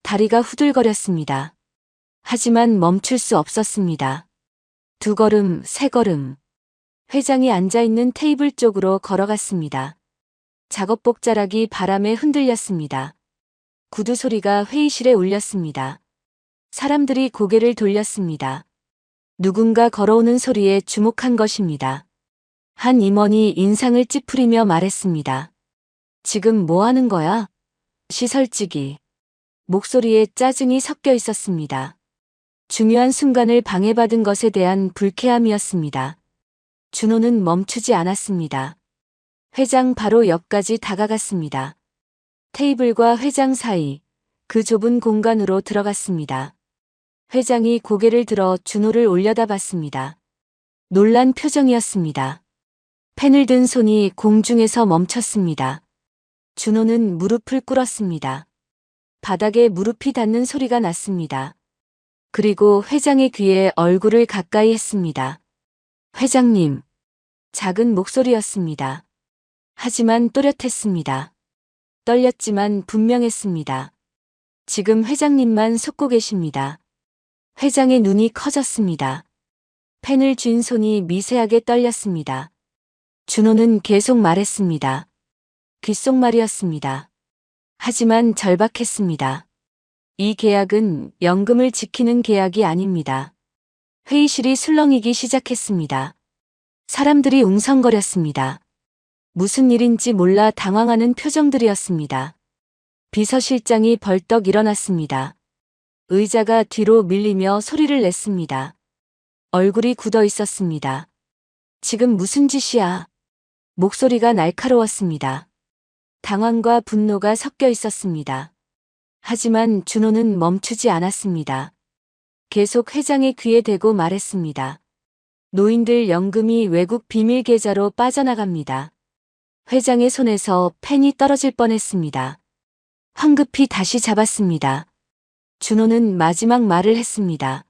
다리가 후들거렸습니다. 하지만 멈출 수 없었습니다. 2걸음, 3걸음. 회장이 앉아있는 테이블 쪽으로 걸어갔습니다. 작업복 자락이 바람에 흔들렸습니다. 구두 소리가 회의실에 울렸습니다. 사람들이 고개를 돌렸습니다. 누군가 걸어오는 소리에 주목한 것입니다. 한 임원이 인상을 찌푸리며 말했습니다. 지금 뭐 하는 거야? 시설직이. 목소리에 짜증이 섞여 있었습니다. 중요한 순간을 방해받은 것에 대한 불쾌함이었습니다. 준호는 멈추지 않았습니다. 회장 바로 옆까지 다가갔습니다. 테이블과 회장 사이, 그 좁은 공간으로 들어갔습니다. 회장이 고개를 들어 준호를 올려다봤습니다. 놀란 표정이었습니다. 펜을 든 손이 공중에서 멈췄습니다. 준호는 무릎을 꿇었습니다. 바닥에 무릎이 닿는 소리가 났습니다. 그리고 회장의 귀에 얼굴을 가까이 했습니다. 회장님. 작은 목소리였습니다. 하지만 또렷했습니다. 떨렸지만 분명했습니다. 지금 회장님만 속고 계십니다. 회장의 눈이 커졌습니다. 펜을 쥔 손이 미세하게 떨렸습니다. 준호는 계속 말했습니다. 귓속말이었습니다. 하지만 절박했습니다. 이 계약은 연금을 지키는 계약이 아닙니다. 회의실이 술렁이기 시작했습니다. 사람들이 웅성거렸습니다. 무슨 일인지 몰라 당황하는 표정들이었습니다. 비서실장이 벌떡 일어났습니다. 의자가 뒤로 밀리며 소리를 냈습니다. 얼굴이 굳어 있었습니다. 지금 무슨 짓이야? 목소리가 날카로웠습니다. 당황과 분노가 섞여 있었습니다. 하지만 준호는 멈추지 않았습니다. 계속 회장의 귀에 대고 말했습니다. 노인들 연금이 외국 비밀 계좌로 빠져나갑니다. 회장의 손에서 펜이 떨어질 뻔했습니다. 황급히 다시 잡았습니다. 준호는 마지막 말을 했습니다.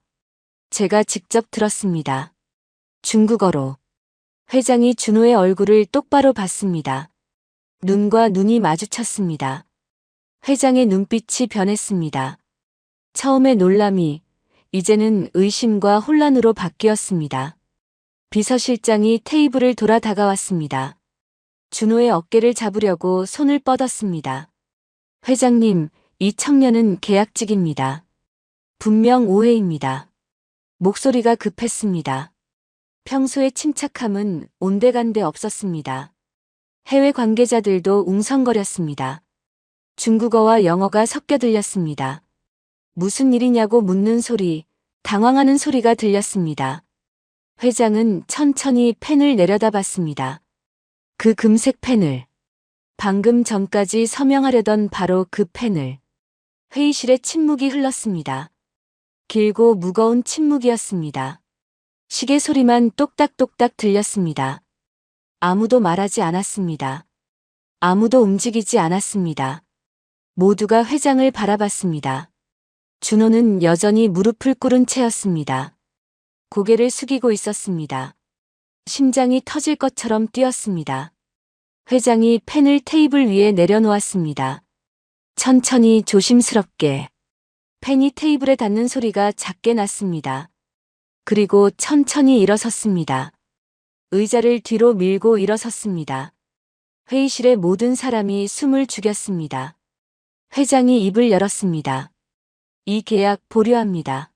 제가 직접 들었습니다. 중국어로. 회장이 준호의 얼굴을 똑바로 봤습니다. 눈과 눈이 마주쳤습니다. 회장의 눈빛이 변했습니다. 처음의 놀람이 이제는 의심과 혼란으로 바뀌었습니다. 비서실장이 테이블을 돌아 다가왔습니다. 준호의 어깨를 잡으려고 손을 뻗었습니다. 회장님, 이 청년은 계약직입니다. 분명 오해입니다. 목소리가 급했습니다. 평소의 침착함은 온데간데 없었습니다. 해외 관계자들도 웅성거렸습니다. 중국어와 영어가 섞여 들렸습니다. 무슨 일이냐고 묻는 소리, 당황하는 소리가 들렸습니다. 회장은 천천히 펜을 내려다봤습니다. 그 금색 펜을. 방금 전까지 서명하려던 바로 그 펜을. 회의실에 침묵이 흘렀습니다. 길고 무거운 침묵이었습니다. 시계 소리만 똑딱똑딱 들렸습니다. 아무도 말하지 않았습니다. 아무도 움직이지 않았습니다. 모두가 회장을 바라봤습니다. 준호는 여전히 무릎을 꿇은 채였습니다. 고개를 숙이고 있었습니다. 심장이 터질 것처럼 뛰었습니다. 회장이 펜을 테이블 위에 내려놓았습니다. 천천히 조심스럽게. 펜이 테이블에 닿는 소리가 작게 났습니다. 그리고 천천히 일어섰습니다. 의자를 뒤로 밀고 일어섰습니다. 회의실의 모든 사람이 숨을 죽였습니다. 회장이 입을 열었습니다. 이 계약 보류합니다.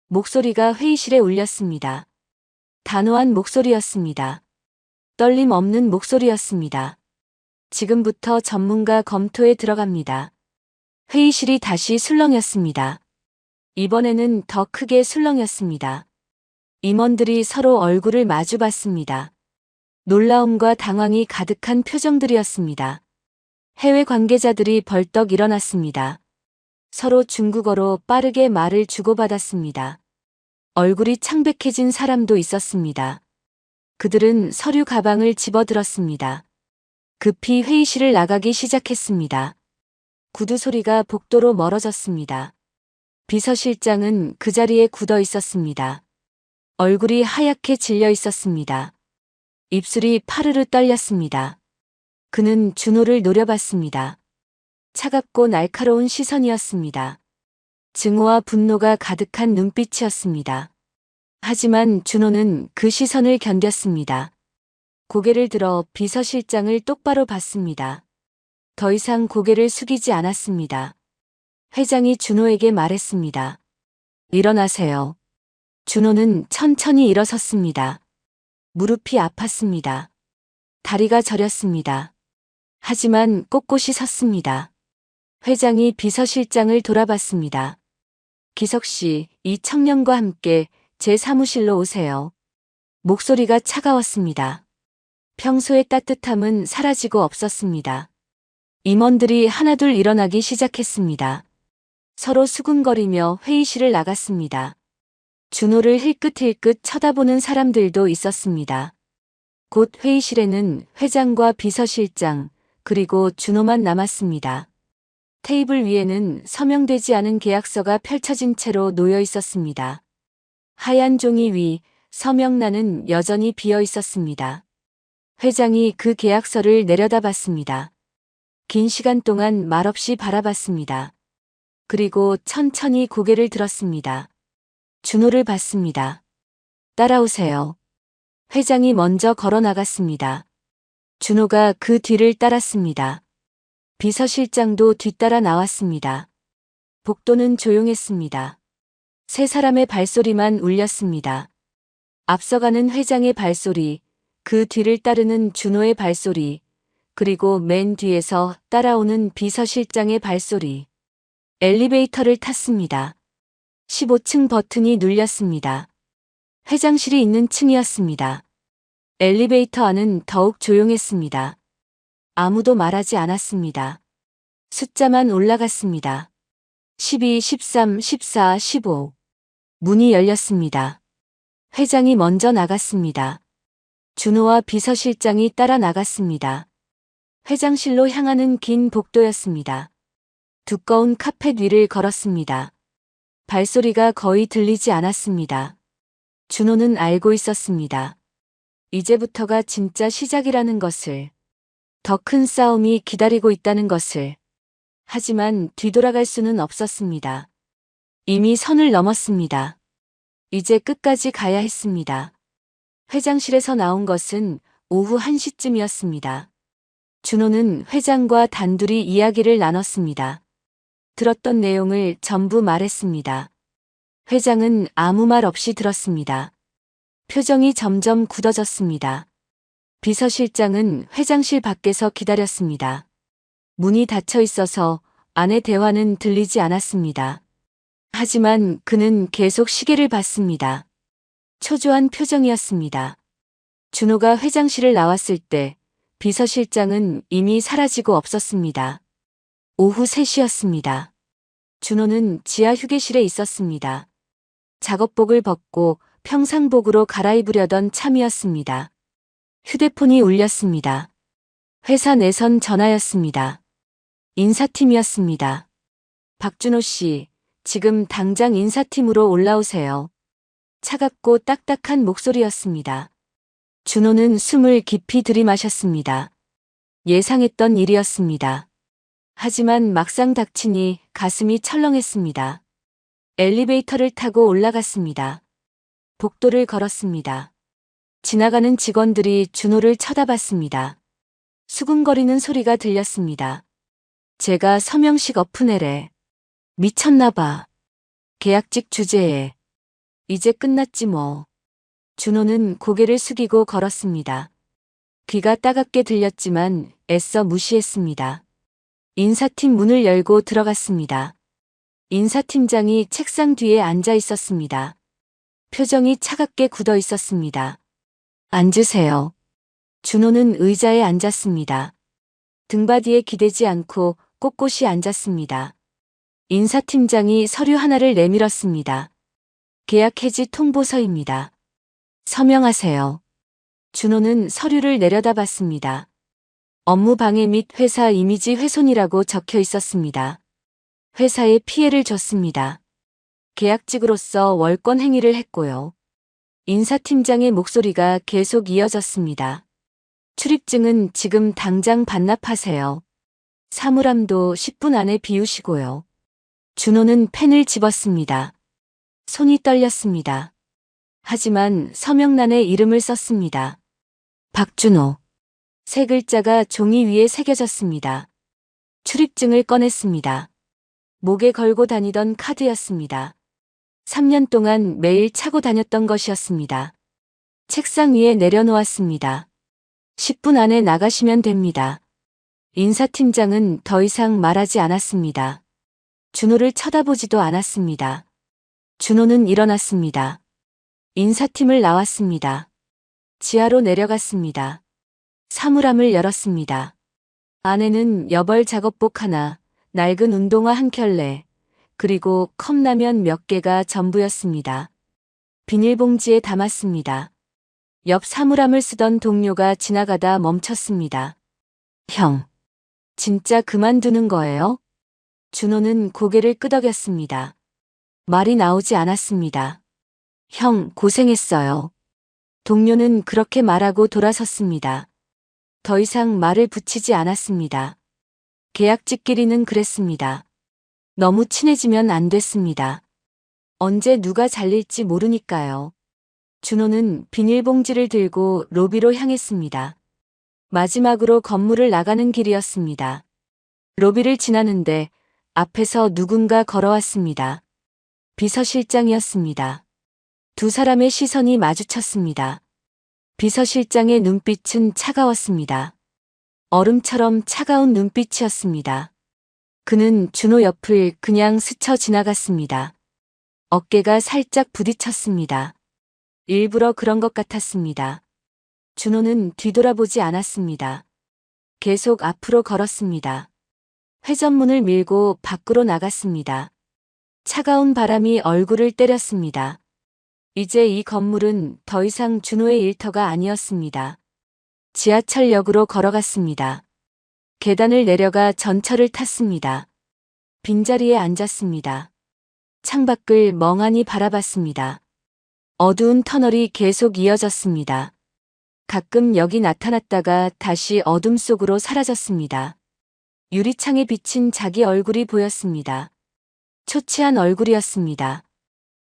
목소리가 회의실에 울렸습니다. 단호한 목소리였습니다. 떨림 없는 목소리였습니다. 지금부터 전문가 검토에 들어갑니다. 회의실이 다시 술렁였습니다. 이번에는 더 크게 술렁였습니다. 임원들이 서로 얼굴을 마주봤습니다. 놀라움과 당황이 가득한 표정들이었습니다. 해외 관계자들이 벌떡 일어났습니다. 서로 중국어로 빠르게 말을 주고받았습니다. 얼굴이 창백해진 사람도 있었습니다. 그들은 서류 가방을 집어들었습니다. 급히 회의실을 나가기 시작했습니다. 구두 소리가 복도로 멀어졌습니다. 비서실장은 그 자리에 굳어 있었습니다. 얼굴이 하얗게 질려 있었습니다. 입술이 파르르 떨렸습니다. 그는 준호를 노려봤습니다. 차갑고 날카로운 시선이었습니다. 증오와 분노가 가득한 눈빛이었습니다. 하지만 준호는 그 시선을 견뎠습니다. 고개를 들어 비서실장을 똑바로 봤습니다. 더 이상 고개를 숙이지 않았습니다. 회장이 준호에게 말했습니다. 일어나세요. 준호는 천천히 일어섰습니다. 무릎이 아팠습니다. 다리가 저렸습니다. 하지만 꼿꼿이 섰습니다. 회장이 비서실장을 돌아봤습니다. 기석 씨, 이 청년과 함께 제 사무실로 오세요. 목소리가 차가웠습니다. 평소의 따뜻함은 사라지고 없었습니다. 임원들이 하나둘 일어나기 시작했습니다. 서로 수군거리며 회의실을 나갔습니다. 준호를 힐끗힐끗 쳐다보는 사람들도 있었습니다. 곧 회의실에는 회장과 비서실장, 그리고 준호만 남았습니다. 테이블 위에는 서명되지 않은 계약서가 펼쳐진 채로 놓여 있었습니다. 하얀 종이 위 서명란은 여전히 비어 있었습니다. 회장이 그 계약서를 내려다봤습니다. 긴 시간 동안 말없이 바라봤습니다. 그리고 천천히 고개를 들었습니다. 준호를 봤습니다. 따라오세요. 회장이 먼저 걸어 나갔습니다. 준호가 그 뒤를 따랐습니다. 비서실장도 뒤따라 나왔습니다. 복도는 조용했습니다. 세 사람의 발소리만 울렸습니다. 앞서가는 회장의 발소리, 그 뒤를 따르는 준호의 발소리, 그리고 맨 뒤에서 따라오는 비서실장의 발소리. 엘리베이터를 탔습니다. 15층 버튼이 눌렸습니다. 회장실이 있는 층이었습니다. 엘리베이터 안은 더욱 조용했습니다. 아무도 말하지 않았습니다. 숫자만 올라갔습니다. 12, 13, 14, 15. 문이 열렸습니다. 회장이 먼저 나갔습니다. 준호와 비서실장이 따라 나갔습니다. 회장실로 향하는 긴 복도였습니다. 두꺼운 카펫 위를 걸었습니다. 발소리가 거의 들리지 않았습니다. 준호는 알고 있었습니다. 이제부터가 진짜 시작이라는 것을. 더 큰 싸움이 기다리고 있다는 것을. 하지만 뒤돌아갈 수는 없었습니다. 이미 선을 넘었습니다. 이제 끝까지 가야 했습니다. 회장실에서 나온 것은 오후 1시쯤이었습니다. 준호는 회장과 단둘이 이야기를 나눴습니다. 들었던 내용을 전부 말했습니다. 회장은 아무 말 없이 들었습니다. 표정이 점점 굳어졌습니다. 비서실장은 회장실 밖에서 기다렸습니다. 문이 닫혀 있어서 안의 대화는 들리지 않았습니다. 하지만 그는 계속 시계를 봤습니다. 초조한 표정이었습니다. 준호가 회장실을 나왔을 때 비서실장은 이미 사라지고 없었습니다. 오후 3시였습니다. 준호는 지하 휴게실에 있었습니다. 작업복을 벗고 평상복으로 갈아입으려던 참이었습니다. 휴대폰이 울렸습니다. 회사 내선 전화였습니다. 인사팀이었습니다. 박준호 씨, 지금 당장 인사팀으로 올라오세요. 차갑고 딱딱한 목소리였습니다. 준호는 숨을 깊이 들이마셨습니다. 예상했던 일이었습니다. 하지만 막상 닥치니 가슴이 철렁했습니다. 엘리베이터를 타고 올라갔습니다. 복도를 걸었습니다. 지나가는 직원들이 준호를 쳐다봤습니다. 수군거리는 소리가 들렸습니다. 제가 서명식 어프네래. 미쳤나봐. 계약직 주제에. 이제 끝났지 뭐. 준호는 고개를 숙이고 걸었습니다. 귀가 따갑게 들렸지만 애써 무시했습니다. 인사팀 문을 열고 들어갔습니다. 인사팀장이 책상 뒤에 앉아 있었습니다. 표정이 차갑게 굳어 있었습니다. 앉으세요. 준호는 의자에 앉았습니다. 등받이에 기대지 않고 꼿꼿이 앉았습니다. 인사팀장이 서류 하나를 내밀었습니다. 계약 해지 통보서입니다. 서명하세요. 준호는 서류를 내려다봤습니다. 업무 방해 및 회사 이미지 훼손이라고 적혀 있었습니다. 회사에 피해를 줬습니다. 계약직으로서 월권 행위를 했고요. 인사팀장의 목소리가 계속 이어졌습니다. 출입증은 지금 당장 반납하세요. 사물함도 10분 안에 비우시고요. 준호는 펜을 집었습니다. 손이 떨렸습니다. 하지만 서명란에 이름을 썼습니다. 박준호. 세 글자가 종이 위에 새겨졌습니다. 출입증을 꺼냈습니다. 목에 걸고 다니던 카드였습니다. 3년 동안 매일 차고 다녔던 것이었습니다. 책상 위에 내려놓았습니다. 10분 안에 나가시면 됩니다. 인사팀장은 더 이상 말하지 않았습니다. 준호를 쳐다보지도 않았습니다. 준호는 일어났습니다. 인사팀을 나왔습니다. 지하로 내려갔습니다. 사물함을 열었습니다. 안에는 여벌 작업복 하나, 낡은 운동화 한 켤레, 그리고 컵라면 몇 개가 전부였습니다. 비닐봉지에 담았습니다. 옆 사물함을 쓰던 동료가 지나가다 멈췄습니다. 형, 진짜 그만두는 거예요? 준호는 고개를 끄덕였습니다. 말이 나오지 않았습니다. 형, 고생했어요. 동료는 그렇게 말하고 돌아섰습니다. 더 이상 말을 붙이지 않았습니다. 계약직끼리는 그랬습니다. 너무 친해지면 안 됐습니다. 언제 누가 잘릴지 모르니까요. 준호는 비닐봉지를 들고 로비로 향했습니다. 마지막으로 건물을 나가는 길이었습니다. 로비를 지나는데 앞에서 누군가 걸어왔습니다. 비서실장이었습니다. 두 사람의 시선이 마주쳤습니다. 비서실장의 눈빛은 차가웠습니다. 얼음처럼 차가운 눈빛이었습니다. 그는 준호 옆을 그냥 스쳐 지나갔습니다. 어깨가 살짝 부딪혔습니다. 일부러 그런 것 같았습니다. 준호는 뒤돌아보지 않았습니다. 계속 앞으로 걸었습니다. 회전문을 밀고 밖으로 나갔습니다. 차가운 바람이 얼굴을 때렸습니다. 이제 이 건물은 더 이상 준호의 일터가 아니었습니다. 지하철역으로 걸어갔습니다. 계단을 내려가 전철을 탔습니다. 빈자리에 앉았습니다. 창밖을 멍하니 바라봤습니다. 어두운 터널이 계속 이어졌습니다. 가끔 여기 나타났다가 다시 어둠 속으로 사라졌습니다. 유리창에 비친 자기 얼굴이 보였습니다. 초췌한 얼굴이었습니다.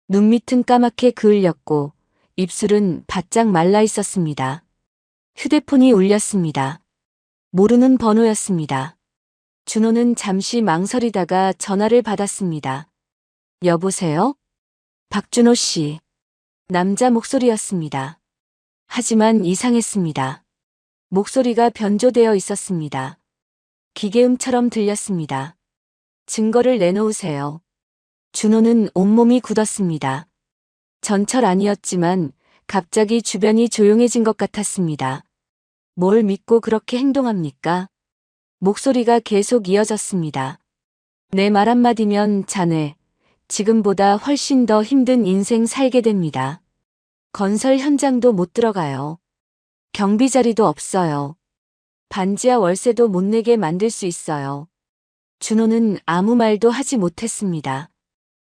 눈밑은 까맣게 그을렸고 입술은 바짝 말라 있었습니다. 휴대폰이 울렸습니다. 모르는 번호였습니다. 준호는 잠시 망설이다가 전화를 받았습니다. 여보세요? 박준호 씨. 남자 목소리였습니다. 하지만 이상했습니다. 목소리가 변조되어 있었습니다. 기계음처럼 들렸습니다. 증거를 내놓으세요. 준호는 온몸이 굳었습니다. 전철 안이었지만 갑자기 주변이 조용해진 것 같았습니다. 뭘 믿고 그렇게 행동합니까? 목소리가 계속 이어졌습니다. 내 말 한마디면 자네, 지금보다 훨씬 더 힘든 인생 살게 됩니다. 건설 현장도 못 들어가요. 경비 자리도 없어요. 반지하 월세도 못 내게 만들 수 있어요. 준호는 아무 말도 하지 못했습니다.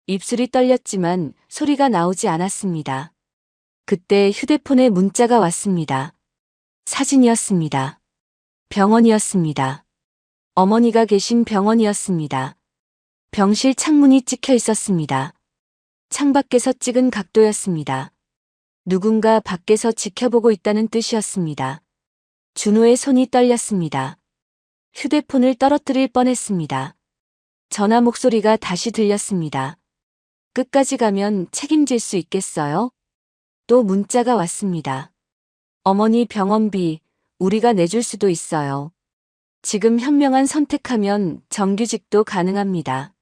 입술이 떨렸지만 소리가 나오지 않았습니다. 그때 휴대폰에 문자가 왔습니다. 사진이었습니다. 병원이었습니다. 어머니가 계신 병원이었습니다. 병실 창문이 찍혀 있었습니다. 창밖에서 찍은 각도였습니다. 누군가 밖에서 지켜보고 있다는 뜻이었습니다. 준호의 손이 떨렸습니다. 휴대폰을 떨어뜨릴 뻔했습니다. 전화 목소리가 다시 들렸습니다. 끝까지 가면 책임질 수 있겠어요? 또 문자가 왔습니다. 어머니 병원비 우리가 내줄 수도 있어요. 지금 현명한 선택하면 정규직도 가능합니다.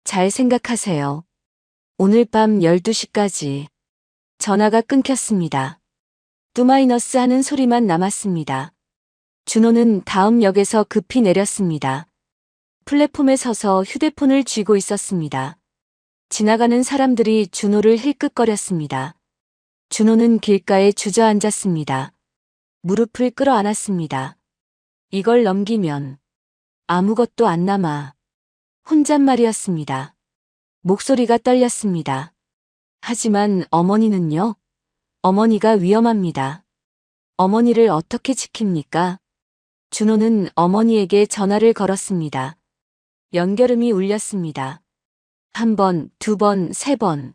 잘 생각하세요. 오늘 밤 12시까지. 전화가 끊겼습니다. 뚜마이너스 하는 소리만 남았습니다. 준호는 다음 역에서 급히 내렸습니다. 플랫폼에 서서 휴대폰을 쥐고 있었습니다. 지나가는 사람들이 준호를 힐끗거렸습니다. 준호는 길가에 주저앉았습니다. 무릎을 끌어안았습니다. 이걸 넘기면 아무것도 안 남아. 혼잣말이었습니다. 목소리가 떨렸습니다. 하지만 어머니는요? 어머니가 위험합니다. 어머니를 어떻게 지킵니까? 준호는 어머니에게 전화를 걸었습니다. 연결음이 울렸습니다. 한 번, 두 번, 세 번.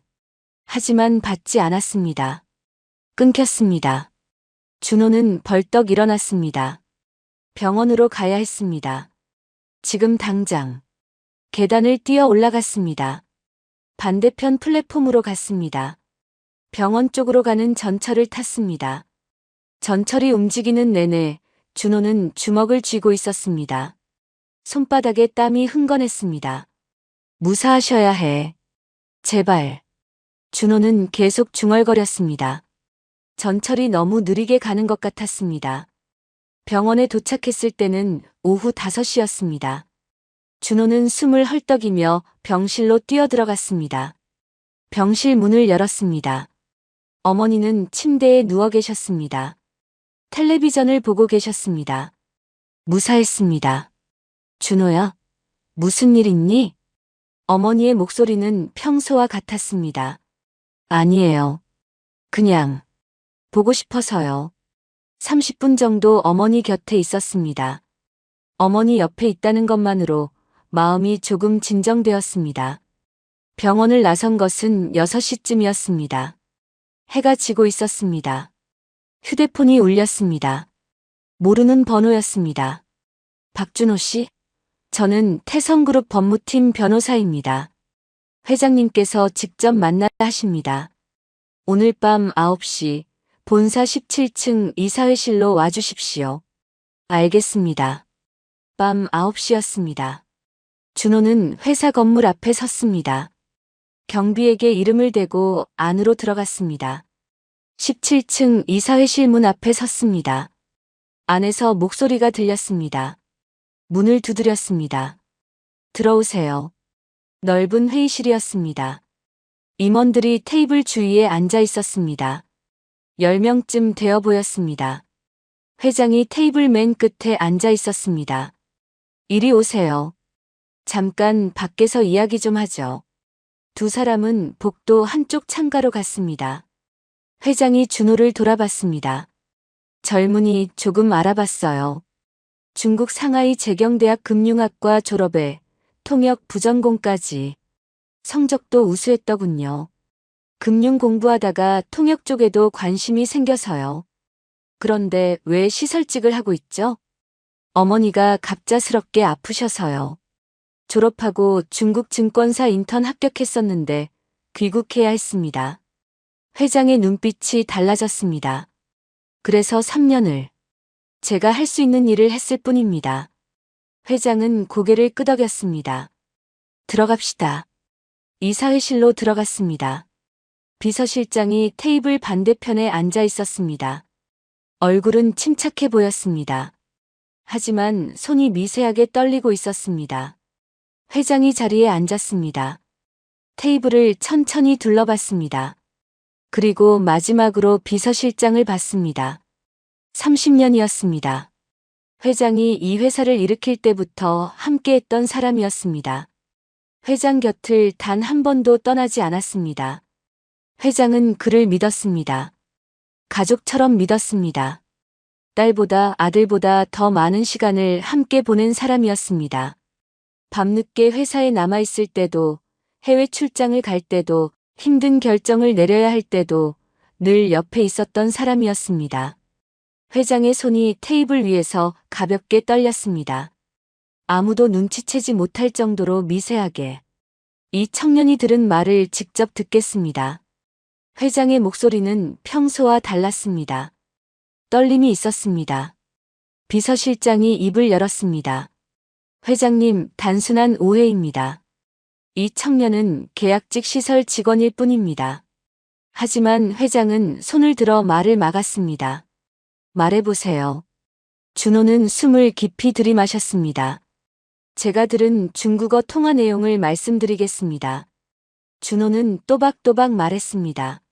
하지만 받지 않았습니다. 끊겼습니다. 준호는 벌떡 일어났습니다. 병원으로 가야 했습니다. 지금 당장. 계단을 뛰어 올라갔습니다. 반대편 플랫폼으로 갔습니다. 병원 쪽으로 가는 전철을 탔습니다. 전철이 움직이는 내내 준호는 주먹을 쥐고 있었습니다. 손바닥에 땀이 흥건했습니다. 무사하셔야 해. 제발. 준호는 계속 중얼거렸습니다. 전철이 너무 느리게 가는 것 같았습니다. 병원에 도착했을 때는 오후 5시였습니다. 준호는 숨을 헐떡이며 병실로 뛰어들어갔습니다. 병실 문을 열었습니다. 어머니는 침대에 누워 계셨습니다. 텔레비전을 보고 계셨습니다. 무사했습니다. 준호야, 무슨 일 있니? 어머니의 목소리는 평소와 같았습니다. 아니에요. 그냥 보고 싶어서요. 30분 정도 어머니 곁에 있었습니다. 어머니 옆에 있다는 것만으로 마음이 조금 진정되었습니다. 병원을 나선 것은 6시쯤이었습니다. 해가 지고 있었습니다. 휴대폰이 울렸습니다. 모르는 번호였습니다. 박준호 씨? 저는 태성그룹 법무팀 변호사입니다. 회장님께서 직접 만나야 하십니다. 오늘 밤 9시 본사 17층 이사회실로 와주십시오. 알겠습니다. 밤 9시였습니다. 준호는 회사 건물 앞에 섰습니다. 경비에게 이름을 대고 안으로 들어갔습니다. 17층 이사회실 문 앞에 섰습니다. 안에서 목소리가 들렸습니다. 문을 두드렸습니다. 들어오세요. 넓은 회의실이었습니다. 임원들이 테이블 주위에 앉아 있었습니다. 10명쯤 되어 보였습니다. 회장이 테이블 맨 끝에 앉아 있었습니다. 이리 오세요. 잠깐 밖에서 이야기 좀 하죠. 두 사람은 복도 한쪽 창가로 갔습니다. 회장이 준호를 돌아봤습니다. 젊은이 조금 알아봤어요. 중국 상하이 재경대학 금융학과 졸업에 통역 부전공까지. 성적도 우수했더군요. 금융 공부하다가 통역 쪽에도 관심이 생겨서요. 그런데 왜 시설직을 하고 있죠? 어머니가 갑작스럽게 아프셔서요. 졸업하고 중국 증권사 인턴 합격했었는데 귀국해야 했습니다. 회장의 눈빛이 달라졌습니다. 그래서 3년을 제가 할 수 있는 일을 했을 뿐입니다. 회장은 고개를 끄덕였습니다. 들어갑시다. 이사회실로 들어갔습니다. 비서실장이 테이블 반대편에 앉아 있었습니다. 얼굴은 침착해 보였습니다. 하지만 손이 미세하게 떨리고 있었습니다. 회장이 자리에 앉았습니다. 테이블을 천천히 둘러봤습니다. 그리고 마지막으로 비서실장을 봤습니다. 30년이었습니다. 회장이 이 회사를 일으킬 때부터 함께했던 사람이었습니다. 회장 곁을 단 한 번도 떠나지 않았습니다. 회장은 그를 믿었습니다. 가족처럼 믿었습니다. 딸보다 아들보다 더 많은 시간을 함께 보낸 사람이었습니다. 밤늦게 회사에 남아있을 때도, 해외 출장을 갈 때도, 힘든 결정을 내려야 할 때도 늘 옆에 있었던 사람이었습니다. 회장의 손이 테이블 위에서 가볍게 떨렸습니다. 아무도 눈치채지 못할 정도로 미세하게. 이 청년이 들은 말을 직접 듣겠습니다. 회장의 목소리는 평소와 달랐습니다. 떨림이 있었습니다. 비서실장이 입을 열었습니다. 회장님, 단순한 오해입니다. 이 청년은 계약직 시설 직원일 뿐입니다. 하지만 회장은 손을 들어 말을 막았습니다. 말해보세요. 준호는 숨을 깊이 들이마셨습니다. 제가 들은 중국어 통화 내용을 말씀드리겠습니다. 준호는 또박또박 말했습니다.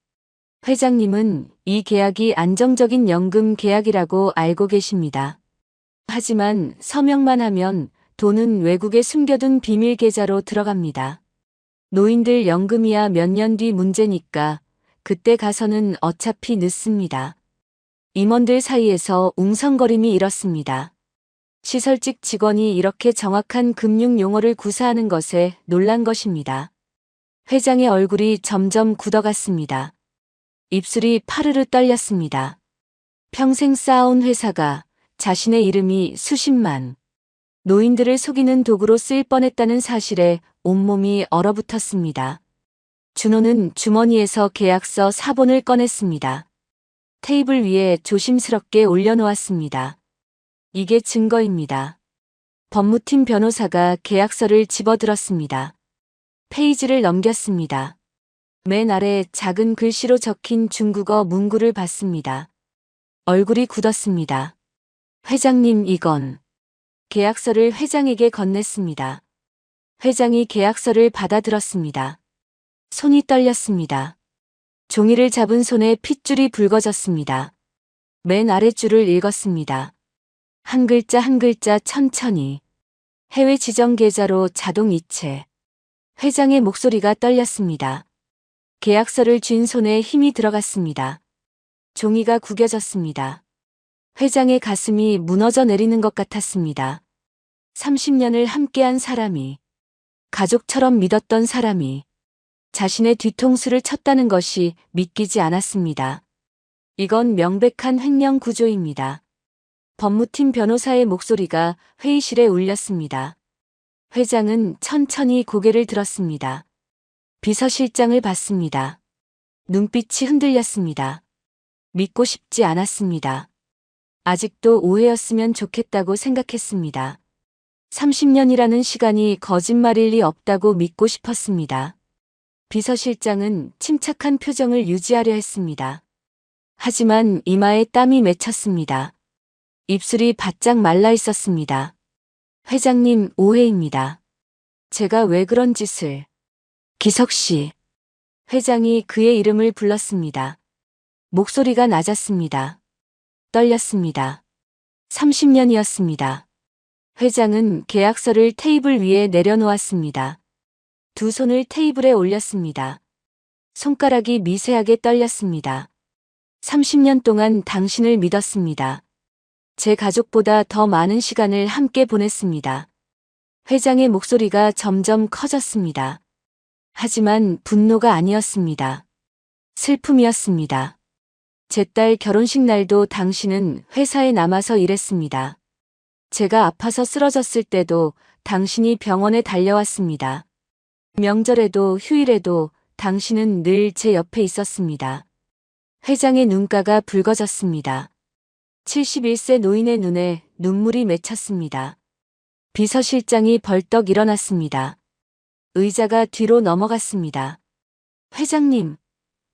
회장님은 이 계약이 안정적인 연금 계약이라고 알고 계십니다. 하지만 서명만 하면 돈은 외국에 숨겨둔 비밀 계좌로 들어갑니다. 노인들 연금이야 몇 년 뒤 문제니까 그때 가서는 어차피 늦습니다. 임원들 사이에서 웅성거림이 일었습니다. 시설직 직원이 이렇게 정확한 금융 용어를 구사하는 것에 놀란 것입니다. 회장의 얼굴이 점점 굳어갔습니다. 입술이 파르르 떨렸습니다. 평생 쌓아온 회사가 자신의 이름이 수십만 노인들을 속이는 도구로 쓰일 뻔했다는 사실에 온몸이 얼어붙었습니다. 준호는 주머니에서 계약서 사본을 꺼냈습니다. 테이블 위에 조심스럽게 올려놓았습니다. 이게 증거입니다. 법무팀 변호사가 계약서를 집어들었습니다. 페이지를 넘겼습니다. 맨 아래 작은 글씨로 적힌 중국어 문구를 봤습니다. 얼굴이 굳었습니다. 회장님, 이건. 계약서를 회장에게 건넸습니다. 회장이 계약서를 받아들었습니다. 손이 떨렸습니다. 종이를 잡은 손에 핏줄이 붉어졌습니다. 맨 아랫줄을 읽었습니다. 한 글자 한 글자 천천히. 해외 지정 계좌로 자동 이체. 회장의 목소리가 떨렸습니다. 계약서를 쥔 손에 힘이 들어갔습니다. 종이가 구겨졌습니다. 회장의 가슴이 무너져 내리는 것 같았습니다. 30년을 함께한 사람이, 가족처럼 믿었던 사람이 자신의 뒤통수를 쳤다는 것이 믿기지 않았습니다. 이건 명백한 횡령 구조입니다. 법무팀 변호사의 목소리가 회의실에 울렸습니다. 회장은 천천히 고개를 들었습니다. 비서실장을 봤습니다. 눈빛이 흔들렸습니다. 믿고 싶지 않았습니다. 아직도 오해였으면 좋겠다고 생각했습니다. 30년이라는 시간이 거짓말일 리 없다고 믿고 싶었습니다. 비서실장은 침착한 표정을 유지하려 했습니다. 하지만 이마에 땀이 맺혔습니다. 입술이 바짝 말라 있었습니다. 회장님, 오해입니다. 제가 왜 그런 짓을... 기석 씨. 회장이 그의 이름을 불렀습니다. 목소리가 낮았습니다. 떨렸습니다. 30년이었습니다. 회장은 계약서를 테이블 위에 내려놓았습니다. 두 손을 테이블에 올렸습니다. 손가락이 미세하게 떨렸습니다. 30년 동안 당신을 믿었습니다. 제 가족보다 더 많은 시간을 함께 보냈습니다. 회장의 목소리가 점점 커졌습니다. 하지만 분노가 아니었습니다. 슬픔이었습니다. 제 딸 결혼식 날도 당신은 회사에 남아서 일했습니다. 제가 아파서 쓰러졌을 때도 당신이 병원에 달려왔습니다. 명절에도 휴일에도 당신은 늘 제 옆에 있었습니다. 회장의 눈가가 붉어졌습니다. 71세 노인의 눈에 눈물이 맺혔습니다. 비서실장이 벌떡 일어났습니다. 의자가 뒤로 넘어갔습니다. 회장님,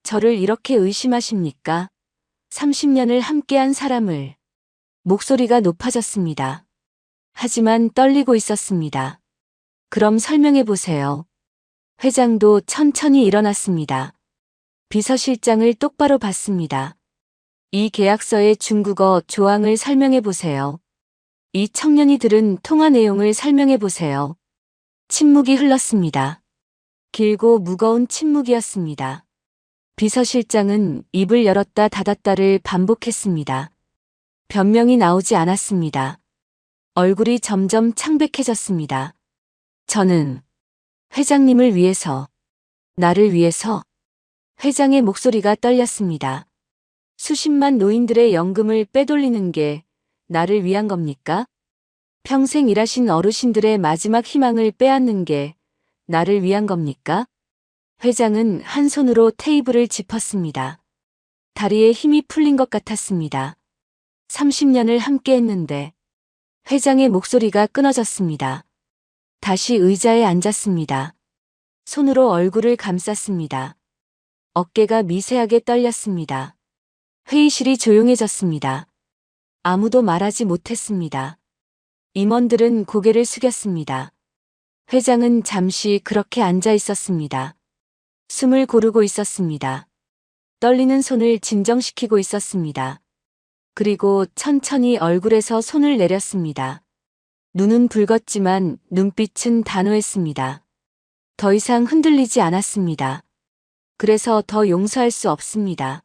저를 이렇게 의심하십니까? 30년을 함께한 사람을. 목소리가 높아졌습니다. 하지만 떨리고 있었습니다. 그럼 설명해 보세요. 회장도 천천히 일어났습니다. 비서실장을 똑바로 봤습니다. 이 계약서의 중국어 조항을 설명해 보세요. 이 청년이 들은 통화 내용을 설명해 보세요. 침묵이 흘렀습니다. 길고 무거운 침묵이었습니다. 비서실장은 입을 열었다 닫았다를 반복했습니다. 변명이 나오지 않았습니다. 얼굴이 점점 창백해졌습니다. 저는 회장님을 위해서, 나를 위해서. 회장의 목소리가 떨렸습니다. 수십만 노인들의 연금을 빼돌리는 게 나를 위한 겁니까? 평생 일하신 어르신들의 마지막 희망을 빼앗는 게 나를 위한 겁니까? 회장은 한 손으로 테이블을 짚었습니다. 다리에 힘이 풀린 것 같았습니다. 30년을 함께 했는데. 회장의 목소리가 끊어졌습니다. 다시 의자에 앉았습니다. 손으로 얼굴을 감쌌습니다. 어깨가 미세하게 떨렸습니다. 회의실이 조용해졌습니다. 아무도 말하지 못했습니다. 임원들은 고개를 숙였습니다. 회장은 잠시 그렇게 앉아 있었습니다. 숨을 고르고 있었습니다. 떨리는 손을 진정시키고 있었습니다. 그리고 천천히 얼굴에서 손을 내렸습니다. 눈은 붉었지만 눈빛은 단호했습니다. 더 이상 흔들리지 않았습니다. 그래서 더 용서할 수 없습니다.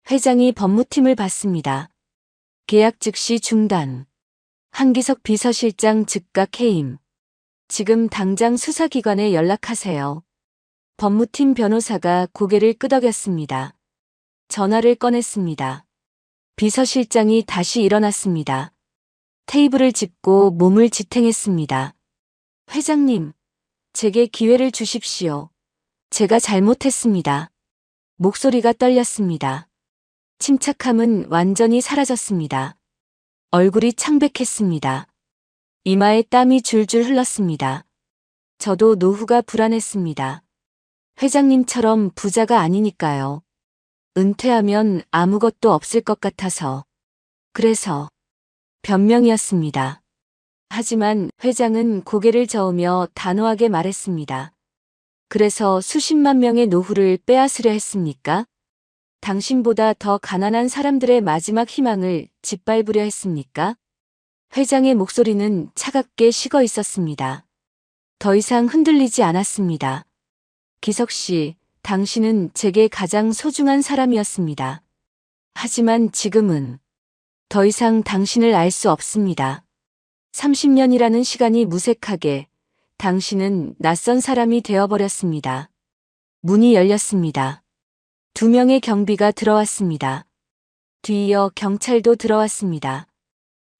회장이 법무팀을 봤습니다. 계약 즉시 중단. 한기석 비서실장 즉각 해임. 지금 당장 수사기관에 연락하세요. 법무팀 변호사가 고개를 끄덕였습니다. 전화를 꺼냈습니다. 비서실장이 다시 일어났습니다. 테이블을 짚고 몸을 지탱했습니다. 회장님, 제게 기회를 주십시오. 제가 잘못했습니다. 목소리가 떨렸습니다. 침착함은 완전히 사라졌습니다. 얼굴이 창백했습니다. 이마에 땀이 줄줄 흘렀습니다. 저도 노후가 불안했습니다. 회장님처럼 부자가 아니니까요. 은퇴하면 아무것도 없을 것 같아서. 그래서 변명이었습니다. 하지만 회장은 고개를 저으며 단호하게 말했습니다. 그래서 수십만 명의 노후를 빼앗으려 했습니까? 당신보다 더 가난한 사람들의 마지막 희망을 짓밟으려 했습니까? 회장의 목소리는 차갑게 식어 있었습니다. 더 이상 흔들리지 않았습니다. 기석 씨, 당신은 제게 가장 소중한 사람이었습니다. 하지만 지금은 더 이상 당신을 알 수 없습니다. 30년이라는 시간이 무색하게 당신은 낯선 사람이 되어버렸습니다. 문이 열렸습니다. 2명의 경비가 들어왔습니다. 뒤이어 경찰도 들어왔습니다.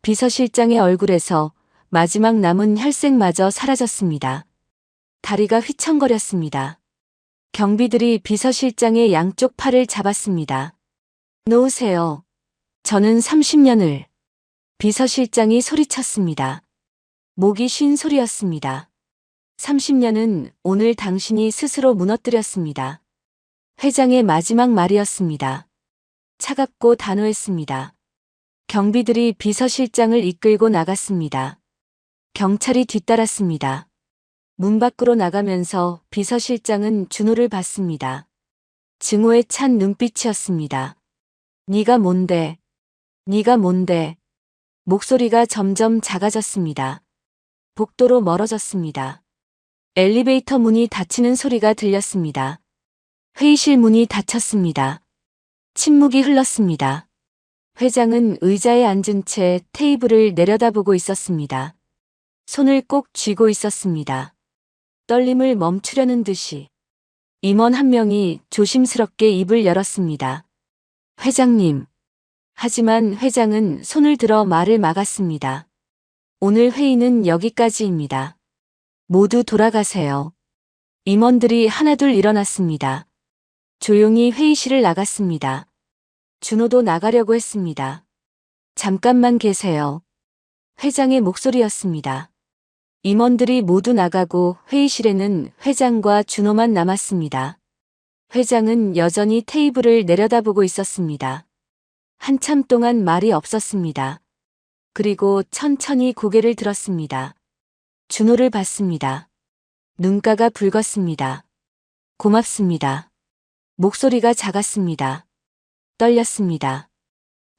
비서실장의 얼굴에서 마지막 남은 혈색마저 사라졌습니다. 다리가 휘청거렸습니다. 경비들이 비서실장의 양쪽 팔을 잡았습니다. 놓으세요. 저는 30년을. 비서실장이 소리쳤습니다. 목이 쉰 소리였습니다. 30년은 오늘 당신이 스스로 무너뜨렸습니다. 회장의 마지막 말이었습니다. 차갑고 단호했습니다. 경비들이 비서실장을 이끌고 나갔습니다. 경찰이 뒤따랐습니다. 문 밖으로 나가면서 비서실장은 준호를 봤습니다. 증오에 찬 눈빛이었습니다. 네가 뭔데? 네가 뭔데? 목소리가 점점 작아졌습니다. 복도로 멀어졌습니다. 엘리베이터 문이 닫히는 소리가 들렸습니다. 회의실 문이 닫혔습니다. 침묵이 흘렀습니다. 회장은 의자에 앉은 채 테이블을 내려다보고 있었습니다. 손을 꼭 쥐고 있었습니다. 떨림을 멈추려는 듯이. 임원 한 명이 조심스럽게 입을 열었습니다. 회장님. 하지만 회장은 손을 들어 말을 막았습니다. 오늘 회의는 여기까지입니다. 모두 돌아가세요. 임원들이 하나둘 일어났습니다. 조용히 회의실을 나갔습니다. 준호도 나가려고 했습니다. 잠깐만 계세요. 회장의 목소리였습니다. 임원들이 모두 나가고 회의실에는 회장과 준호만 남았습니다. 회장은 여전히 테이블을 내려다보고 있었습니다. 한참 동안 말이 없었습니다. 그리고 천천히 고개를 들었습니다. 준호를 봤습니다. 눈가가 붉었습니다. 고맙습니다. 목소리가 작았습니다. 떨렸습니다.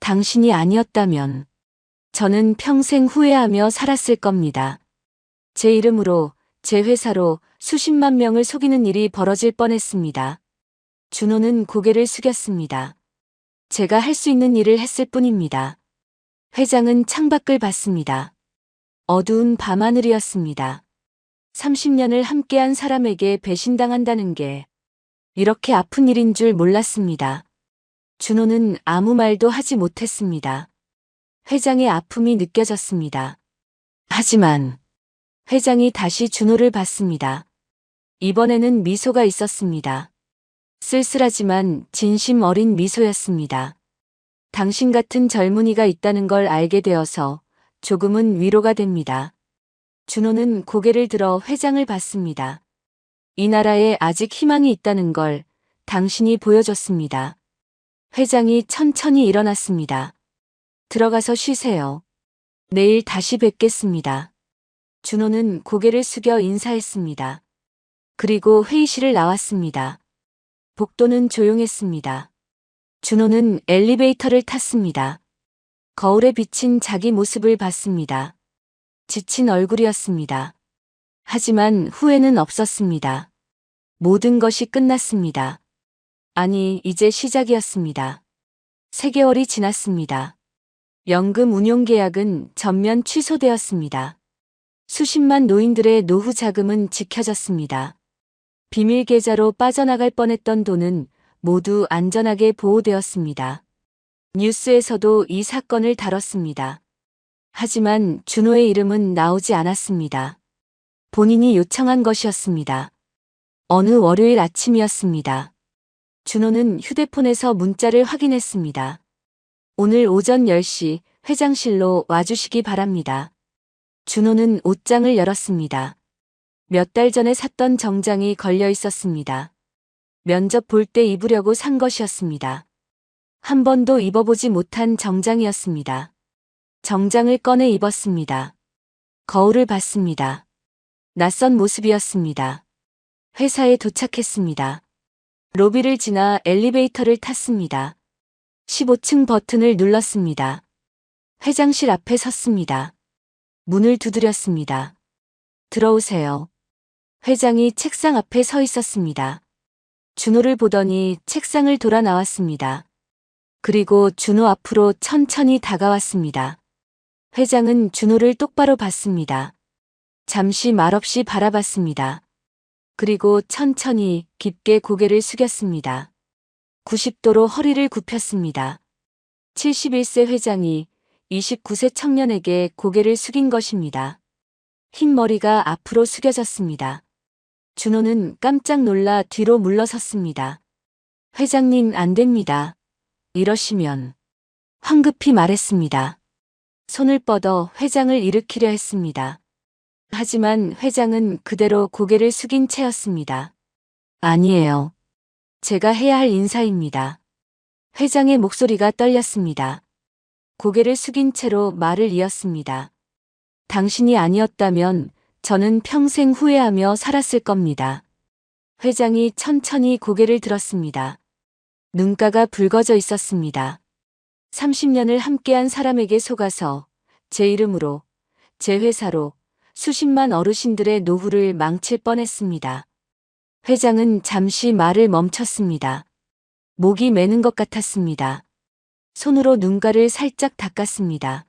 당신이 아니었다면 저는 평생 후회하며 살았을 겁니다. 제 이름으로, 제 회사로 수십만 명을 속이는 일이 벌어질 뻔했습니다. 준호는 고개를 숙였습니다. 제가 할 수 있는 일을 했을 뿐입니다. 회장은 창밖을 봤습니다. 어두운 밤하늘이었습니다. 30년을 함께한 사람에게 배신당한다는 게 이렇게 아픈 일인 줄 몰랐습니다. 준호는 아무 말도 하지 못했습니다. 회장의 아픔이 느껴졌습니다. 하지만 회장이 다시 준호를 봤습니다. 이번에는 미소가 있었습니다. 쓸쓸하지만 진심 어린 미소였습니다. 당신 같은 젊은이가 있다는 걸 알게 되어서 조금은 위로가 됩니다. 준호는 고개를 들어 회장을 봤습니다. 이 나라에 아직 희망이 있다는 걸 당신이 보여줬습니다. 회장이 천천히 일어났습니다. 들어가서 쉬세요. 내일 다시 뵙겠습니다. 준호는 고개를 숙여 인사했습니다. 그리고 회의실을 나왔습니다. 복도는 조용했습니다. 준호는 엘리베이터를 탔습니다. 거울에 비친 자기 모습을 봤습니다. 지친 얼굴이었습니다. 하지만 후회는 없었습니다. 모든 것이 끝났습니다. 아니, 이제 시작이었습니다. 3개월이 지났습니다. 연금 운용 계약은 전면 취소되었습니다. 수십만 노인들의 노후 자금은 지켜졌습니다. 비밀 계좌로 빠져나갈 뻔했던 돈은 모두 안전하게 보호되었습니다. 뉴스에서도 이 사건을 다뤘습니다. 하지만 준호의 이름은 나오지 않았습니다. 본인이 요청한 것이었습니다. 어느 월요일 아침이었습니다. 준호는 휴대폰에서 문자를 확인했습니다. 오늘 오전 10시 회장실로 와주시기 바랍니다. 준호는 옷장을 열었습니다. 몇 달 전에 샀던 정장이 걸려 있었습니다. 면접 볼 때 입으려고 산 것이었습니다. 한 번도 입어보지 못한 정장이었습니다. 정장을 꺼내 입었습니다. 거울을 봤습니다. 낯선 모습이었습니다. 회사에 도착했습니다. 로비를 지나 엘리베이터를 탔습니다. 15층 버튼을 눌렀습니다. 회장실 앞에 섰습니다. 문을 두드렸습니다. 들어오세요. 회장이 책상 앞에 서 있었습니다. 준호를 보더니 책상을 돌아 나왔습니다. 그리고 준호 앞으로 천천히 다가왔습니다. 회장은 준호를 똑바로 봤습니다. 잠시 말없이 바라봤습니다. 그리고 천천히 깊게 고개를 숙였습니다. 90도로 허리를 굽혔습니다. 71세 회장이 29세 청년에게 고개를 숙인 것입니다. 흰 머리가 앞으로 숙여졌습니다. 준호는 깜짝 놀라 뒤로 물러섰습니다. 회장님, 안 됩니다. 이러시면. 황급히 말했습니다. 손을 뻗어 회장을 일으키려 했습니다. 하지만 회장은 그대로 고개를 숙인 채였습니다. 아니에요. 제가 해야 할 인사입니다. 회장의 목소리가 떨렸습니다. 고개를 숙인 채로 말을 이었습니다. 당신이 아니었다면 저는 평생 후회하며 살았을 겁니다. 회장이 천천히 고개를 들었습니다. 눈가가 붉어져 있었습니다. 30년을 함께한 사람에게 속아서 제 이름으로, 제 회사로 수십만 어르신들의 노후를 망칠 뻔했습니다. 회장은 잠시 말을 멈췄습니다. 목이 메는 것 같았습니다. 손으로 눈가를 살짝 닦았습니다.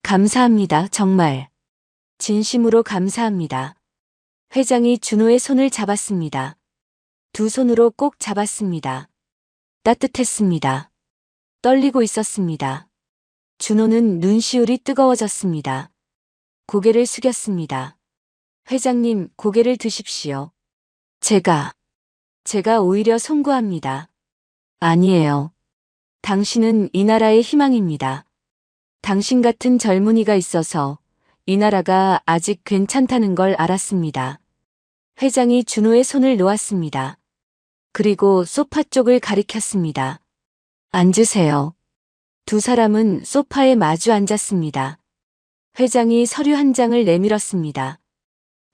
감사합니다, 정말. 진심으로 감사합니다. 회장이 준호의 손을 잡았습니다. 두 손으로 꼭 잡았습니다. 따뜻했습니다. 떨리고 있었습니다. 준호는 눈시울이 뜨거워졌습니다. 고개를 숙였습니다. 회장님, 고개를 드십시오. 제가 오히려 송구합니다. 아니에요. 당신은 이 나라의 희망입니다. 당신 같은 젊은이가 있어서 이 나라가 아직 괜찮다는 걸 알았습니다. 회장이 준호의 손을 놓았습니다. 그리고 소파 쪽을 가리켰습니다. 앉으세요. 두 사람은 소파에 마주 앉았습니다. 회장이 서류 한 장을 내밀었습니다.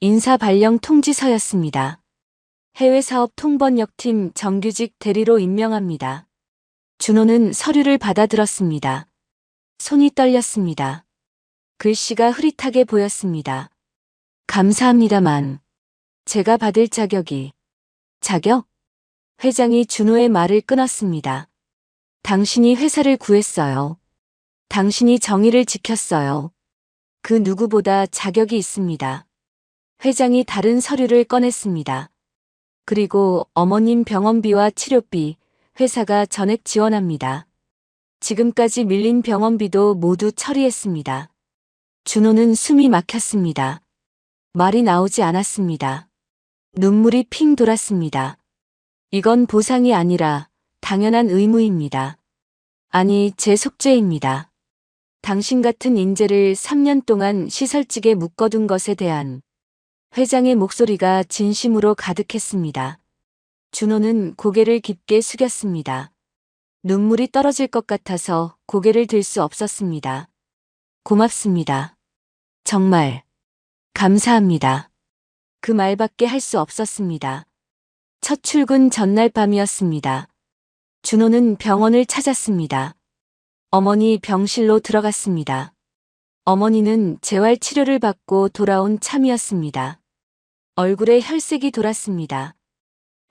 인사 발령 통지서였습니다. 해외사업 통번역팀 정규직 대리로 임명합니다. 준호는 서류를 받아들었습니다. 손이 떨렸습니다. 글씨가 흐릿하게 보였습니다. 감사합니다만 제가 받을 자격? 회장이 준호의 말을 끊었습니다. 당신이 회사를 구했어요. 당신이 정의를 지켰어요. 그 누구보다 자격이 있습니다. 회장이 다른 서류를 꺼냈습니다. 그리고 어머님 병원비와 치료비, 회사가 전액 지원합니다. 지금까지 밀린 병원비도 모두 처리했습니다. 준호는 숨이 막혔습니다. 말이 나오지 않았습니다. 눈물이 핑 돌았습니다. 이건 보상이 아니라 당연한 의무입니다. 아니, 제 속죄입니다. 당신 같은 인재를 3년 동안 시설직에 묶어둔 것에 대한 회장의 목소리가 진심으로 가득했습니다. 준호는 고개를 깊게 숙였습니다. 눈물이 떨어질 것 같아서 고개를 들 수 없었습니다. 고맙습니다. 정말 감사합니다. 그 말밖에 할 수 없었습니다. 첫 출근 전날 밤이었습니다. 준호는 병원을 찾았습니다. 어머니 병실로 들어갔습니다. 어머니는 재활 치료를 받고 돌아온 참이었습니다. 얼굴에 혈색이 돌았습니다.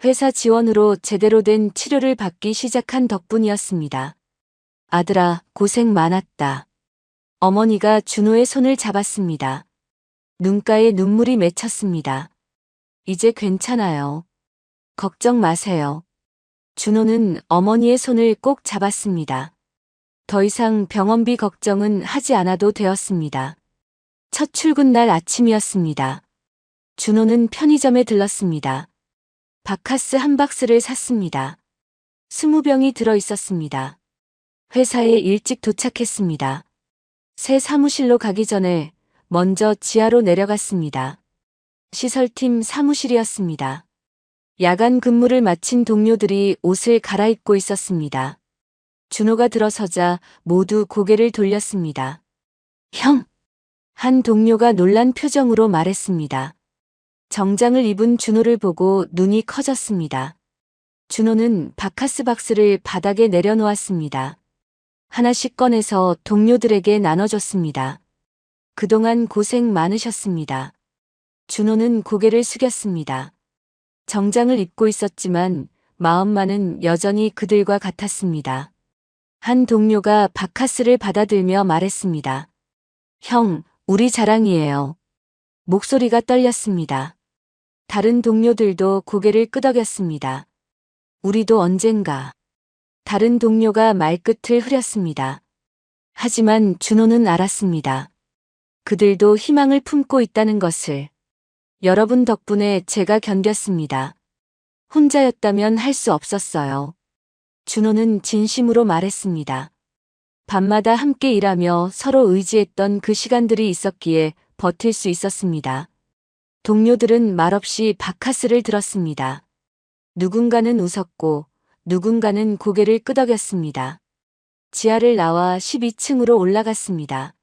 회사 지원으로 제대로 된 치료를 받기 시작한 덕분이었습니다. 아들아, 고생 많았다. 어머니가 준호의 손을 잡았습니다. 눈가에 눈물이 맺혔습니다. 이제 괜찮아요. 걱정 마세요. 준호는 어머니의 손을 꼭 잡았습니다. 더 이상 병원비 걱정은 하지 않아도 되었습니다. 첫 출근 날 아침이었습니다. 준호는 편의점에 들렀습니다. 바카스 한 박스를 샀습니다. 20병이 들어 있었습니다. 회사에 일찍 도착했습니다. 새 사무실로 가기 전에 먼저 지하로 내려갔습니다. 시설팀 사무실이었습니다. 야간 근무를 마친 동료들이 옷을 갈아입고 있었습니다. 준호가 들어서자 모두 고개를 돌렸습니다. 형! 한 동료가 놀란 표정으로 말했습니다. 정장을 입은 준호를 보고 눈이 커졌습니다. 준호는 바카스 박스를 바닥에 내려놓았습니다. 하나씩 꺼내서 동료들에게 나눠줬습니다. 그동안 고생 많으셨습니다. 준호는 고개를 숙였습니다. 정장을 입고 있었지만 마음만은 여전히 그들과 같았습니다. 한 동료가 바카스를 받아들며 말했습니다. 형, 우리 자랑이에요. 목소리가 떨렸습니다. 다른 동료들도 고개를 끄덕였습니다. 우리도 언젠가. 다른 동료가 말끝을 흐렸습니다. 하지만 준호는 알았습니다. 그들도 희망을 품고 있다는 것을. 여러분 덕분에 제가 견뎠습니다. 혼자였다면 할 수 없었어요. 준호는 진심으로 말했습니다. 밤마다 함께 일하며 서로 의지했던 그 시간들이 있었기에 버틸 수 있었습니다. 동료들은 말없이 바카스를 들었습니다. 누군가는 웃었고 누군가는 고개를 끄덕였습니다. 지하를 나와 12층으로 올라갔습니다.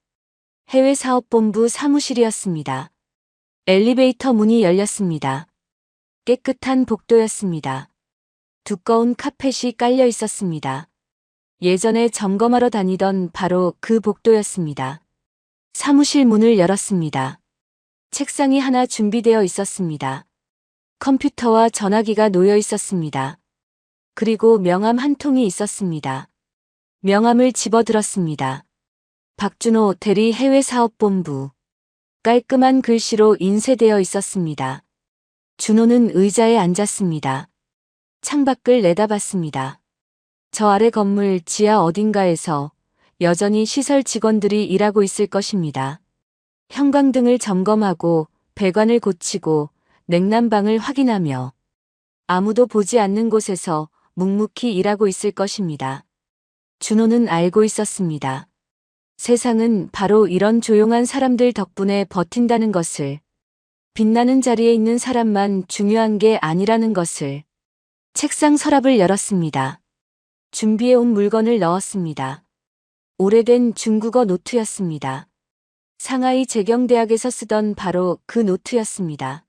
해외사업본부 사무실이었습니다. 엘리베이터 문이 열렸습니다. 깨끗한 복도였습니다. 두꺼운 카펫이 깔려 있었습니다. 예전에 점검하러 다니던 바로 그 복도였습니다. 사무실 문을 열었습니다. 책상이 하나 준비되어 있었습니다. 컴퓨터와 전화기가 놓여 있었습니다. 그리고 명함 한 통이 있었습니다. 명함을 집어들었습니다. 박준호 대리 해외사업본부. 깔끔한 글씨로 인쇄되어 있었습니다. 준호는 의자에 앉았습니다. 창밖을 내다봤습니다. 저 아래 건물 지하 어딘가에서 여전히 시설 직원들이 일하고 있을 것입니다. 형광등을 점검하고 배관을 고치고 냉난방을 확인하며 아무도 보지 않는 곳에서 묵묵히 일하고 있을 것입니다. 준호는 알고 있었습니다. 세상은 바로 이런 조용한 사람들 덕분에 버틴다는 것을, 빛나는 자리에 있는 사람만 중요한 게 아니라는 것을. 책상 서랍을 열었습니다. 준비해온 물건을 넣었습니다. 오래된 중국어 노트였습니다. 상하이 재경대학에서 쓰던 바로 그 노트였습니다.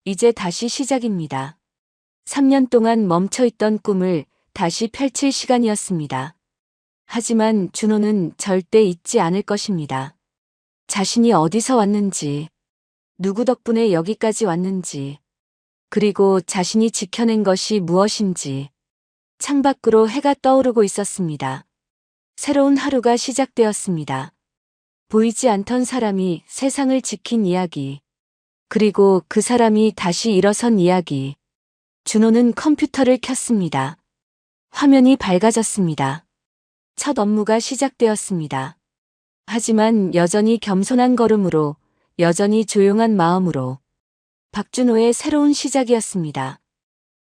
이제 다시 시작입니다. 3년 동안 멈춰있던 꿈을 다시 펼칠 시간이었습니다. 하지만 준호는 절대 잊지 않을 것입니다. 자신이 어디서 왔는지, 누구 덕분에 여기까지 왔는지, 그리고 자신이 지켜낸 것이 무엇인지. 창밖으로 해가 떠오르고 있었습니다. 새로운 하루가 시작되었습니다. 보이지 않던 사람이 세상을 지킨 이야기. 그리고 그 사람이 다시 일어선 이야기. 준호는 컴퓨터를 켰습니다. 화면이 밝아졌습니다. 첫 업무가 시작되었습니다. 하지만 여전히 겸손한 걸음으로, 여전히 조용한 마음으로. 박준호의 새로운 시작이었습니다.